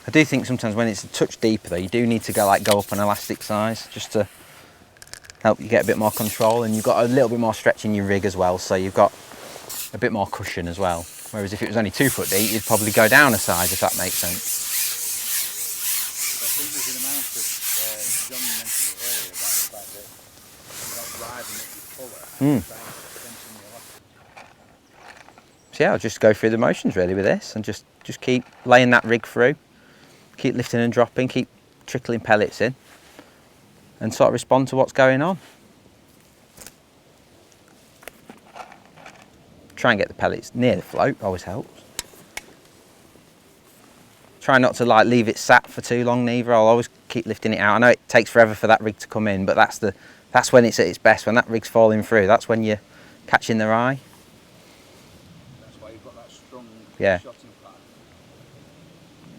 I do think sometimes when it's a touch deeper though, you do need to go up an elastic size just to help you get a bit more control, and you've got a little bit more stretch in your rig as well, so you've got a bit more cushion as well. Whereas if it was only 2 foot deep, you'd probably go down a size, if that makes sense. I think there's an amount of, John mentioned it earlier about the fact that you're not driving at your puller, trying to tension the elastic. So yeah, I'll just go through the motions really with this, and just keep laying that rig through, keep lifting and dropping, keep trickling pellets in, and sort of respond to what's going on. Try and get the pellets near the float, always helps. Try not to leave it sat for too long neither. I'll always keep lifting it out. I know it takes forever for that rig to come in, but that's when it's at its best. When that rig's falling through, that's when you're catching their eye. That's why you've got that strong Yeah. shotting pattern.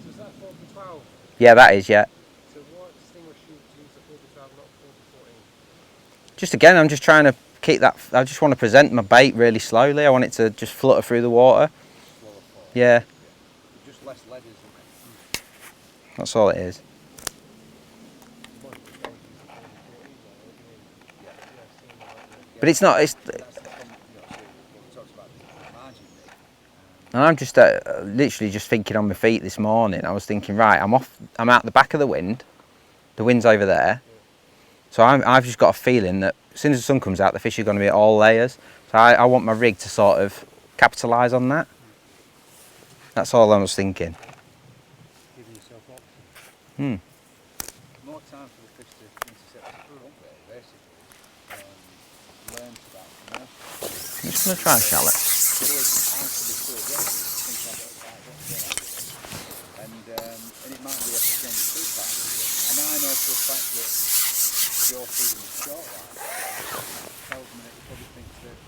So is that 4x12? Yeah, that is, yeah. So why distinguish you to use the 4x12, not 4x14? Just again, I'm just trying to keep that, I just want to present my bait really slowly. I want it to just flutter through the water. Slower fall. Yeah, Just less lead, isn't it? that's all it is. But it's not, That's the problem, so what we talked about the margin rate. and I'm just literally just thinking on my feet this morning. I was thinking, right, I'm out the back of the wind's over there. So I've just got a feeling that as soon as the sun comes out, the fish are going to be at all layers. So I want my rig to sort of capitalise on that. That's all I was thinking. Giving yourself options. More time for the fish to intercept the front, basically. Learn to that commercial. I'm just going to try and shell it. And it might be a stronger two pack. And I know for a fact that you're feeding the short line tells me that he probably thinks that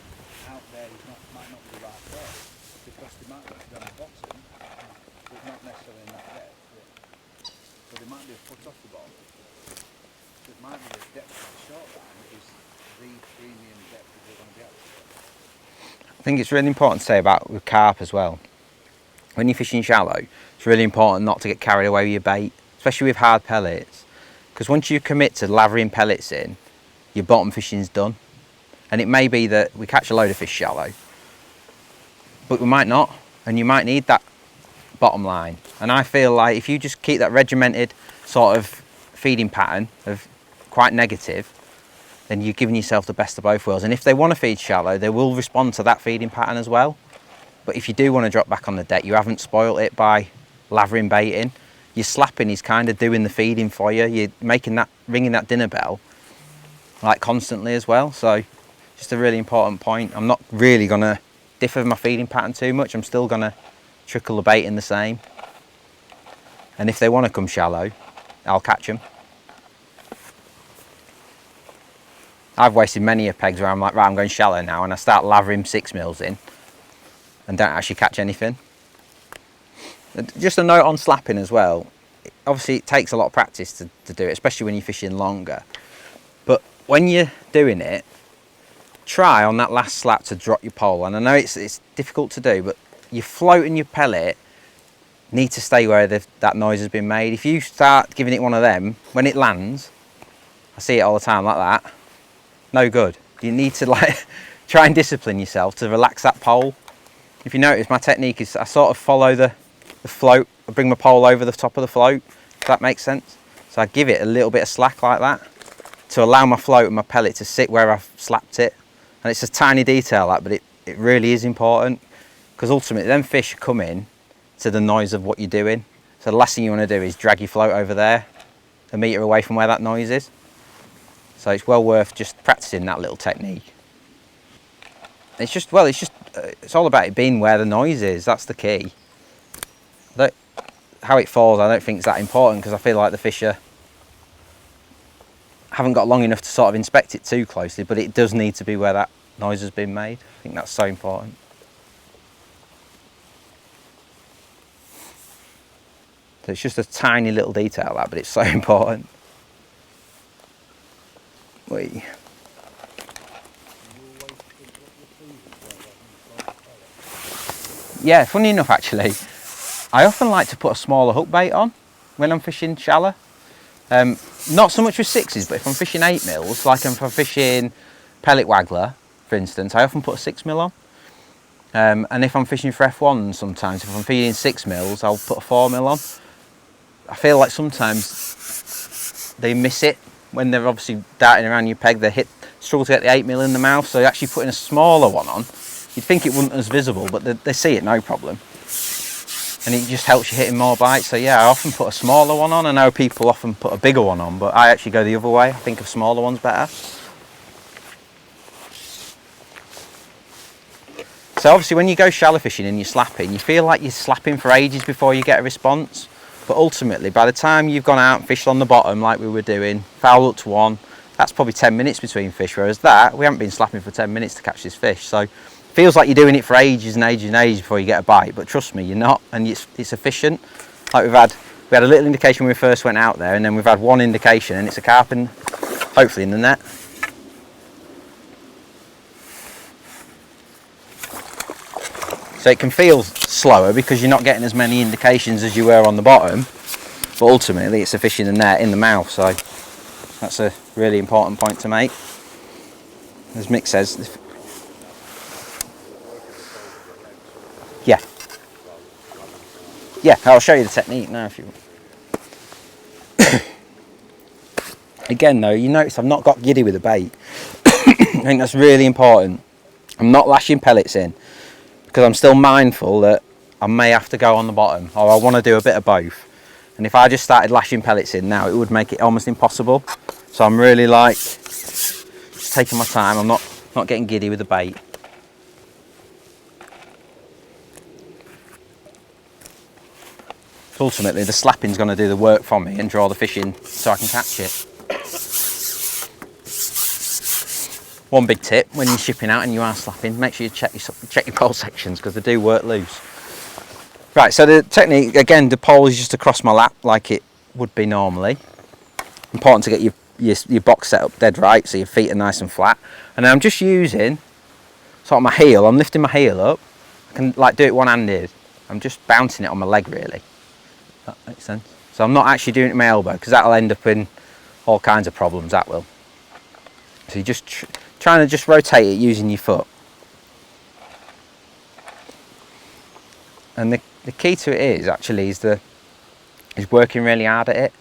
out there might not be the right place, because they might be on the bottom, but not necessarily in that depth. So they might be a foot off the bottom. So it might be the depth of the short line that is the premium depth that they're going to get. I think it's really important to say about with carp as well. When you're fishing shallow, it's really important not to get carried away with your bait, especially with hard pellets. Because once you commit to lathering pellets in, your bottom fishing's done. And it may be that we catch a load of fish shallow, but we might not, and you might need that bottom line. And I feel like if you just keep that regimented sort of feeding pattern of quite negative, then you're giving yourself the best of both worlds. And if they want to feed shallow, they will respond to that feeding pattern as well. But if you do want to drop back on the deck, you haven't spoilt it by lathering bait in. Your slapping is kind of doing the feeding for you. You're ringing that dinner bell like constantly as well. So just a really important point. I'm not really going to differ with my feeding pattern too much. I'm still going to trickle the bait in the same. And if they want to come shallow, I'll catch them. I've wasted many a pegs where I'm like, right, I'm going shallow now, and I start lathering 6mm in and don't actually catch anything. Just a note on slapping as well. Obviously it takes a lot of practice to do it, especially when you're fishing longer. But when you're doing it, try on that last slap to drop your pole. And I know it's difficult to do, but your float and your pellet need to stay where that noise has been made. If you start giving it one of them, when it lands, I see it all the time like that, no good. You need to try and discipline yourself to relax that pole. If you notice, my technique is I sort of follow the float, I bring my pole over the top of the float, if that makes sense. So I give it a little bit of slack like that to allow my float and my pellet to sit where I've slapped it. And it's a tiny detail that, but it really is important, because ultimately them fish come in to the noise of what you're doing. So the last thing you want to do is drag your float over there a metre away from where that noise is. So it's well worth just practicing that little technique. It's just, well, it's all about it being where the noise is. That's the key. How it falls, I don't think is that important, because I feel like the fisher haven't got long enough to sort of inspect it too closely, but it does need to be where that noise has been made. I think that's so important. So it's just a tiny little detail that, but it's so important. Yeah, funny enough actually, I often like to put a smaller hook bait on when I'm fishing shallow. Not so much with 6s, but if I'm fishing 8mm, like if I'm fishing pellet waggler, for instance, I often put a 6mm on. And if I'm fishing for F1s sometimes, if I'm feeding 6mm, I'll put a 4mm on. I feel like sometimes they miss it when they're obviously darting around your peg, they struggle to get the 8mm in the mouth, so actually putting a smaller one on, you'd think it wouldn't as visible, but they see it no problem. And it just helps you hitting more bites. So yeah, I often put a smaller one on. I know people often put a bigger one on, but I actually go the other way. I think a smaller one's better. So obviously when you go shallow fishing and you're slapping, you feel like you're slapping for ages before you get a response. But ultimately, by the time you've gone out and fished on the bottom like we were doing, foul hooked one, that's probably 10 minutes between fish. Whereas that, we haven't been slapping for 10 minutes to catch this fish. So feels like you're doing it for ages and ages and ages before you get a bite, but trust me, you're not, and it's efficient. Like we had a little indication when we first went out there, and then we've had one indication, and it's a carp, and hopefully in the net. So it can feel slower because you're not getting as many indications as you were on the bottom, but ultimately it's a fish in the net, in the mouth, so that's a really important point to make. As Mick says, yeah, I'll show you the technique now if you want. Again though, you notice I've not got giddy with the bait. I think that's really important. I'm not lashing pellets in because I'm still mindful that I may have to go on the bottom, or I want to do a bit of both. And if I just started lashing pellets in now, it would make it almost impossible. So I'm really like just taking my time. I'm not getting giddy with the bait. Ultimately the slapping's going to do the work for me and draw the fish in so I can catch it. One big tip when you're shipping out and you are slapping, make sure you check your pole sections because they do work loose. Right, so the technique, again, the pole is just across my lap like it would be normally. Important to get your box set up dead right so your feet are nice and flat. And then I'm just using sort of my heel, I'm lifting my heel up. I can like do it one-handed. I'm just bouncing it on my leg really. That makes sense. So I'm not actually doing it with my elbow because that'll end up in all kinds of problems, that will. So you're just trying to just rotate it using your foot. And the key to it is actually is working really hard at it.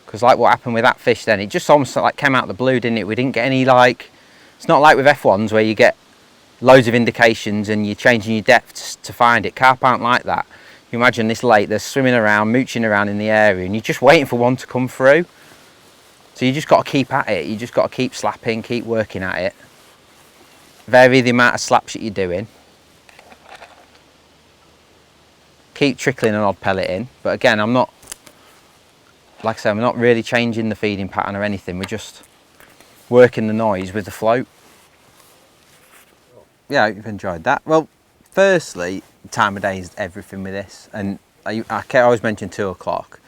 Because like what happened with that fish then, it just almost like came out of the blue, didn't it? We didn't get any it's not like with F1s where you get loads of indications and you're changing your depths to find it. Carp aren't like that. You imagine this lake, they're swimming around, mooching around in the area, and you're just waiting for one to come through. So you just got to keep at it. You just got to keep slapping, keep working at it. Vary the amount of slaps that you're doing. Keep trickling an odd pellet in. But again, I'm not really changing the feeding pattern or anything. We're just working the noise with the float. Yeah, I hope you've enjoyed that. Well, firstly, time of day is everything with this, and I always mention 2 o'clock,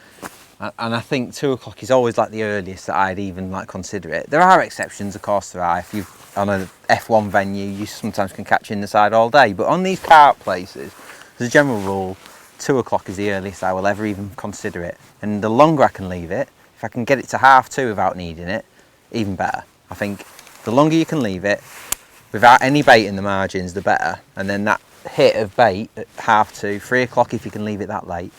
and I think 2 o'clock is always like the earliest that I'd even like consider it. There are exceptions, of course there are. If you're on an F1 venue, you sometimes can catch in the side all day, but on these carp places, as a general rule, 2 o'clock is the earliest I will ever even consider it. And the longer I can leave it, if I can get it to 2:30 without needing it, even better. I think the longer you can leave it without any bait in the margins, the better. And then that hit of bait at 2:30, 3 o'clock if you can leave it that late,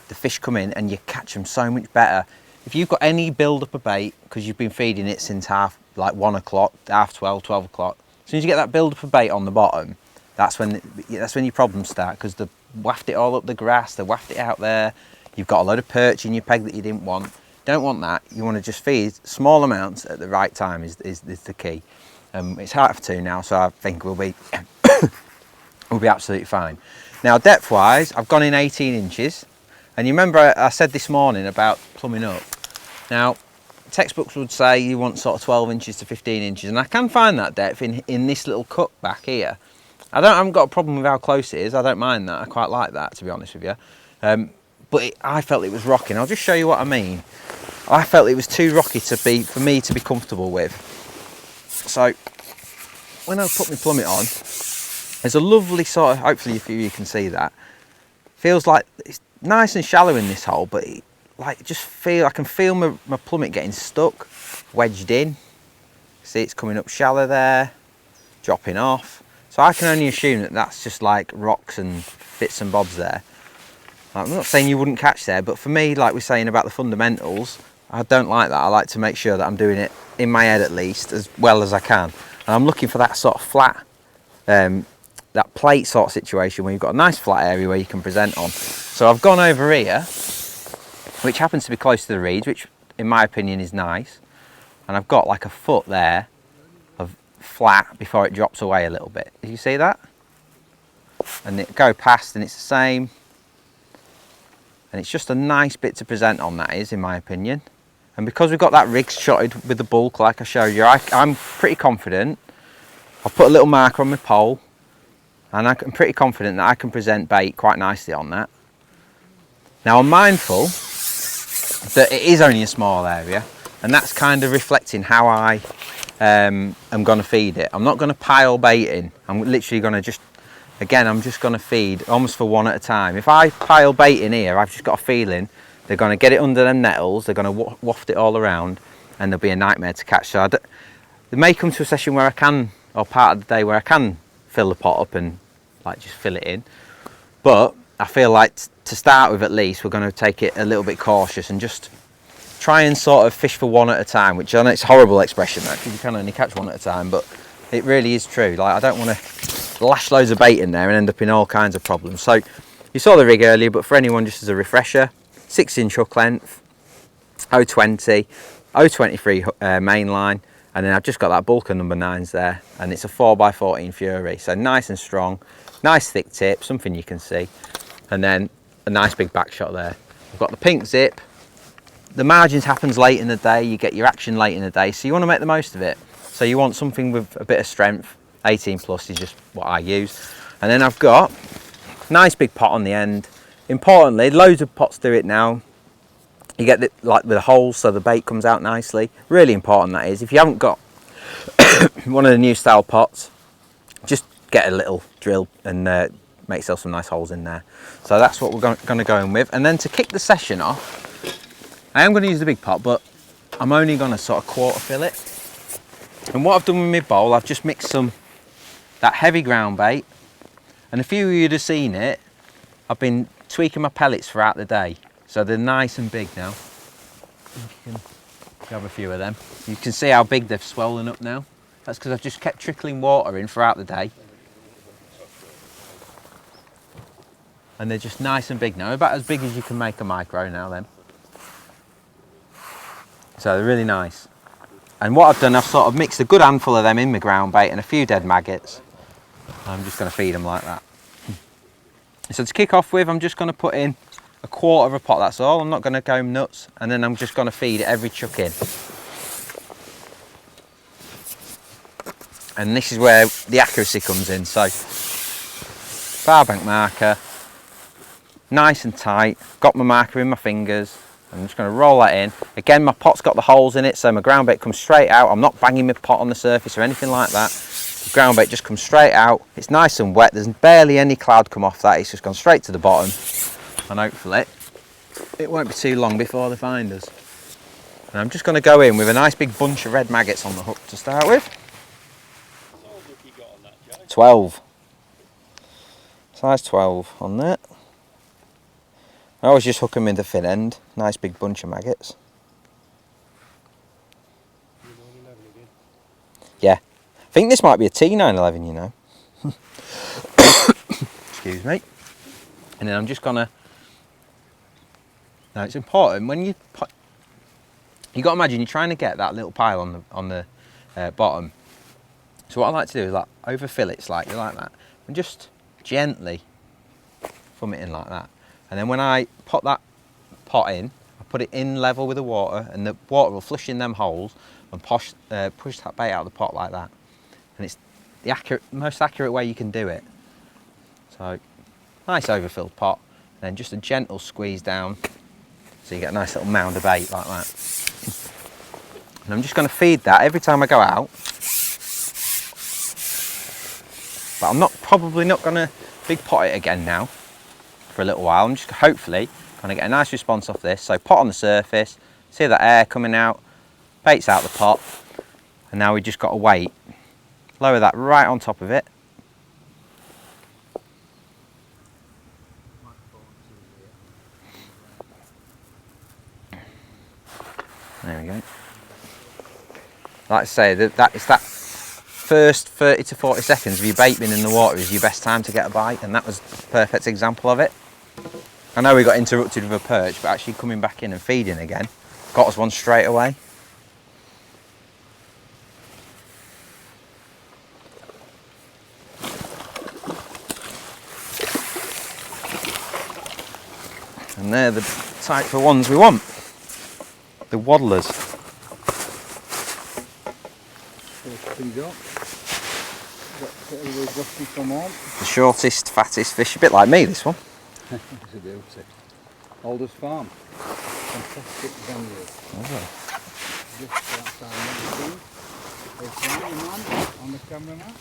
the fish come in and you catch them so much better. if you've got any build up of bait, because you've been feeding it since like 1 o'clock, half 12, 12 o'clock, as soon as you get that build up of bait on the bottom, that's when your problems start, because they've waft it all up the grass, they waft it out there, you've got a load of perch in your peg that you didn't want. Don't want that. You want to just feed small amounts at the right time is the key. It's 2:30 now, so I think we'll be we'll be absolutely fine. Now depth wise, I've gone in 18 inches, and you remember I said this morning about plumbing up. Now textbooks would say you want sort of 12 inches to 15 inches, and I can find that depth in this little cut back here. I haven't got a problem with how close it is. I don't mind that. I quite like that, to be honest with you. But I felt it was rocking. I'll just show you what I mean. I felt it was too rocky for me to be comfortable with. So when I put my plummet on, there's a lovely sort of, hopefully you can see that. Feels like it's nice and shallow in this hole, but I can feel my plummet getting stuck, wedged in. See, it's coming up shallow there, dropping off. So I can only assume that that's just like rocks and bits and bobs there. I'm not saying you wouldn't catch there, but for me, like we're saying about the fundamentals, I don't like that. I like to make sure that I'm doing it in my head at least as well as I can. And I'm looking for that sort of flat, that plate sort of situation where you've got a nice flat area where you can present on. So I've gone over here, which happens to be close to the reeds, which in my opinion is nice. And I've got like a foot there of flat before it drops away a little bit. Did you see that? And it go past and it's the same. And it's just a nice bit to present on, that is, in my opinion. And because we've got that rig shotted with the bulk like I showed you, I'm pretty confident. I've put a little marker on my pole, and I'm pretty confident that I can present bait quite nicely on that. Now I'm mindful that it is only a small area, and that's kind of reflecting how I am going to feed it. I'm not going to pile bait in. I'm literally going to just, again, I'm just going to feed almost for one at a time. If I pile bait in here, I've just got a feeling they're going to get it under them nettles, they're going to waft it all around, and there'll be a nightmare to catch. So there may come to a session where I can, or part of the day where I can fill the pot up and like just fill it in. But I feel like to start with, at least, we're going to take it a little bit cautious and just try and sort of fish for one at a time, which I know it's a horrible expression, that, because you can only catch one at a time, but it really is true. Like, I don't want to lash loads of bait in there and end up in all kinds of problems. So you saw the rig earlier, but for anyone, just as a refresher, 6-inch hook length, 020, 023 main line, and then I've just got that bulk of number 9s there, and it's a 4x14 Fury, so nice and strong, nice thick tip, something you can see, and then a nice big back shot there. I've got the pink zip. The margins happens late in the day, you get your action late in the day, so you want to make the most of it. So you want something with a bit of strength. 18 plus is just what I use. And then I've got a nice big pot on the end. Importantly, loads of pots do it now. You get the, like with the holes so the bait comes out nicely. Really important, that is. If you haven't got one of the new style pots, just get a little drill and make yourself some nice holes in there. So that's what we're going to go in with. And then to kick the session off, I am going to use the big pot, but I'm only going to sort of quarter fill it. And what I've done with my bowl, I've just mixed that heavy ground bait, and a few of you'd have seen it. I've been tweaking my pellets throughout the day, so they're nice and big now. You can grab a few of them. You can see how big they've swollen up now. That's because I've just kept trickling water in throughout the day. And they're just nice and big now, about as big as you can make a micro now then. So they're really nice. And what I've done, I've sort of mixed a good handful of them in my ground bait and a few dead maggots. I'm just going to feed them like that. So to kick off with, I'm just going to put in a quarter of a pot, that's all. I'm not going to go nuts, and then I'm just going to feed every chuck in. And this is where the accuracy comes in. So far bank marker, nice and tight, got my marker in my fingers. I'm just going to roll that in. Again, my pot's got the holes in it, so my ground bait comes straight out. I'm not banging my pot on the surface or anything like that. The ground bait just comes straight out. It's nice and wet. There's barely any cloud come off that. It's just gone straight to the bottom. And hopefully it won't be too long before they find us. And I'm just going to go in with a nice big bunch of red maggots on the hook to start with. 12. Size 12 on that. I always just hook them in the fin end. Nice big bunch of maggots. Yeah. I think this might be a T911, you know. Excuse me. And then I'm just gonna. Now it's important when you got to imagine you're trying to get that little pile on the bottom. So what I like to do is like overfill it slightly like that, and just gently thumb it in like that. And then when I put that pot in, I put it in level with the water, and the water will flush in them holes and push that bait out of the pot like that. And it's the most accurate way you can do it. So nice overfilled pot, and then just a gentle squeeze down, so you get a nice little mound of bait like that. And I'm just going to feed that every time I go out. But I'm probably not going to big pot it again now for a little while. I'm just hopefully going to get a nice response off this. So pot on the surface, see that air coming out, bait's out the pot, and now we just got to wait. Lower that right on top of it. There we go. Like I say, it's that first 30 to 40 seconds of your bait being in the water is your best time to get a bite, and that was a perfect example of it. I know we got interrupted with a perch, but actually coming back in and feeding again got us one straight away. And they're the type of ones we want, the waddlers. The shortest, fattest fish, a bit like me, this one. It's a beauty. Alders Farm. Fantastic venue. Oh. Just outside on the camera now.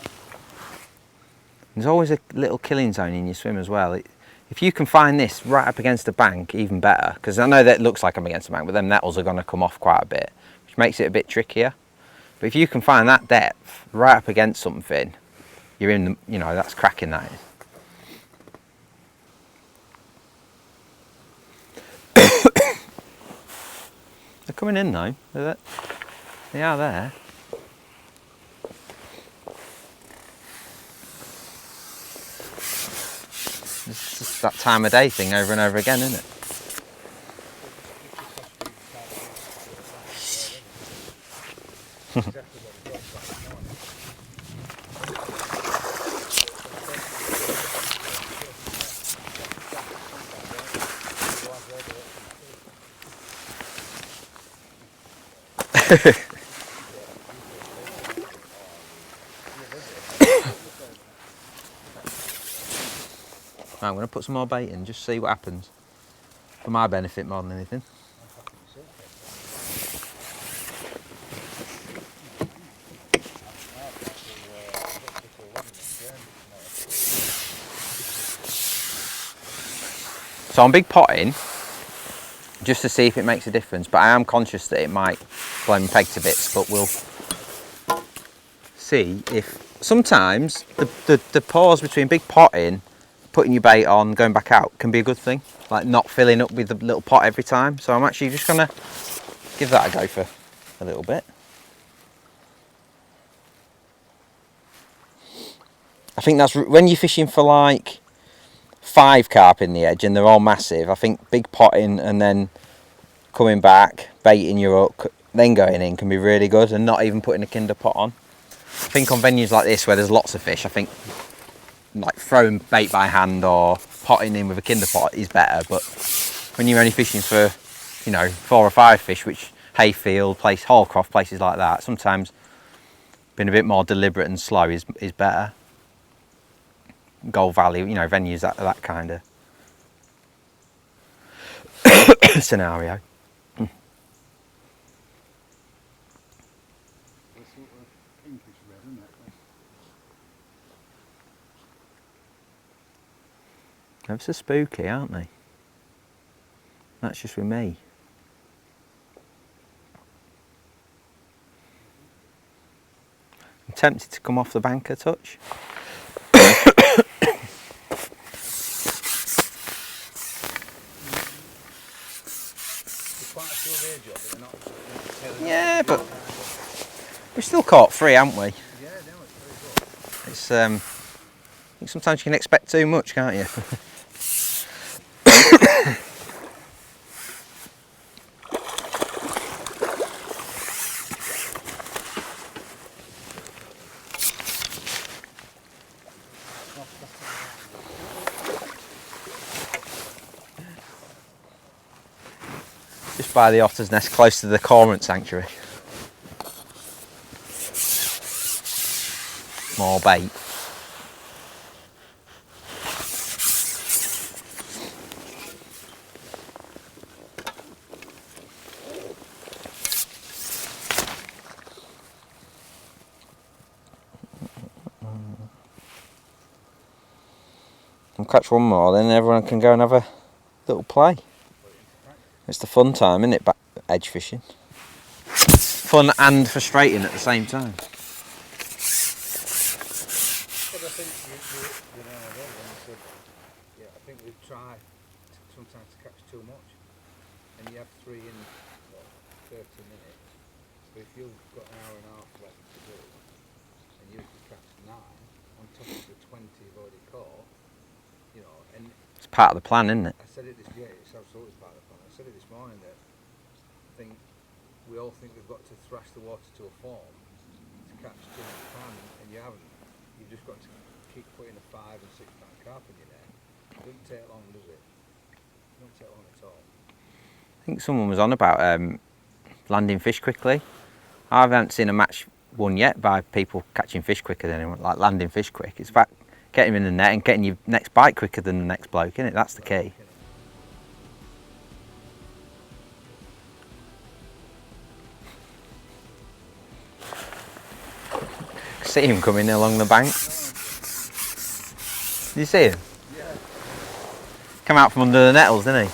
There's always a little killing zone in your swim as well. If you can find this right up against a bank, even better, because I know that it looks like I'm against a bank, but them nettles are going to come off quite a bit, which makes it a bit trickier. But if you can find that depth right up against something, you're in the, you know, that's cracking that is. They're coming in though, they are there. It's just that time of day thing over and over again, isn't it? Right, I'm going to put some more bait in, just see what happens. For my benefit more than anything. So I'm big potting, just to see if it makes a difference, but I am conscious that it might blow my peg to bits, but we'll see if... Sometimes the pause between big potting, putting your bait on, going back out can be a good thing, like not filling up with the little pot every time. So I'm actually just going to give that a go for a little bit. I think that's when you're fishing for like 5 carp in the edge and they're all massive. I think big potting and then coming back, baiting your hook, then going in can be really good, and not even putting a kinder pot on. I think on venues like this where there's lots of fish, I think like throwing bait by hand or potting in with a kinder pot is better. But when you're only fishing for, you know, 4 or 5 fish, which Hayfield, Hallcroft, places like that, sometimes being a bit more deliberate and slow is better. Gold Valley, you know, venues that kind of scenario. They're so spooky, aren't they? That's just with me. I'm tempted to come off the bank a touch. Yeah, but We've still caught 3, haven't we? Yeah, no, it's very good. It's I think sometimes you can expect too much, can't you? Just by the otter's nest, close to the cormorant sanctuary. More bait. I'll catch one more, then everyone can go and have a little play. It's the fun time, isn't it? Edge fishing. Fun and frustrating at the same time. But I think you know when you said, yeah, I think we try sometimes to catch too much, and you have 3 in 30 minutes. But if you've got an hour and a half left to do, and you can catch 9 on top of the 20 you've already caught, you know, and It's part of the plan, isn't it? I said it this year, it's absolutely part of the plan. I said it this morning that I think we all think we've got to thrash the water to a form to catch too much pan, and you haven't. You've just got to keep putting a 5 and 6 pound carp in your net. It doesn't take long, does it? It doesn't take long at all. I think someone was on about landing fish quickly. I haven't seen a match won yet by people catching fish quicker than anyone, like landing fish quick. It's fact getting him in the net and getting your next bite quicker than the next bloke, isn't it? That's the key. See him coming along the bank. Did you see him? Yeah. Come out from under the nettles, didn't he?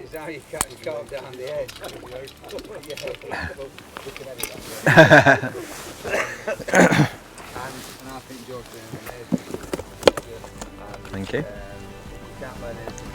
Is how you calm down the edge. And I think George doing an amazing job. Thank you. Can't learn anything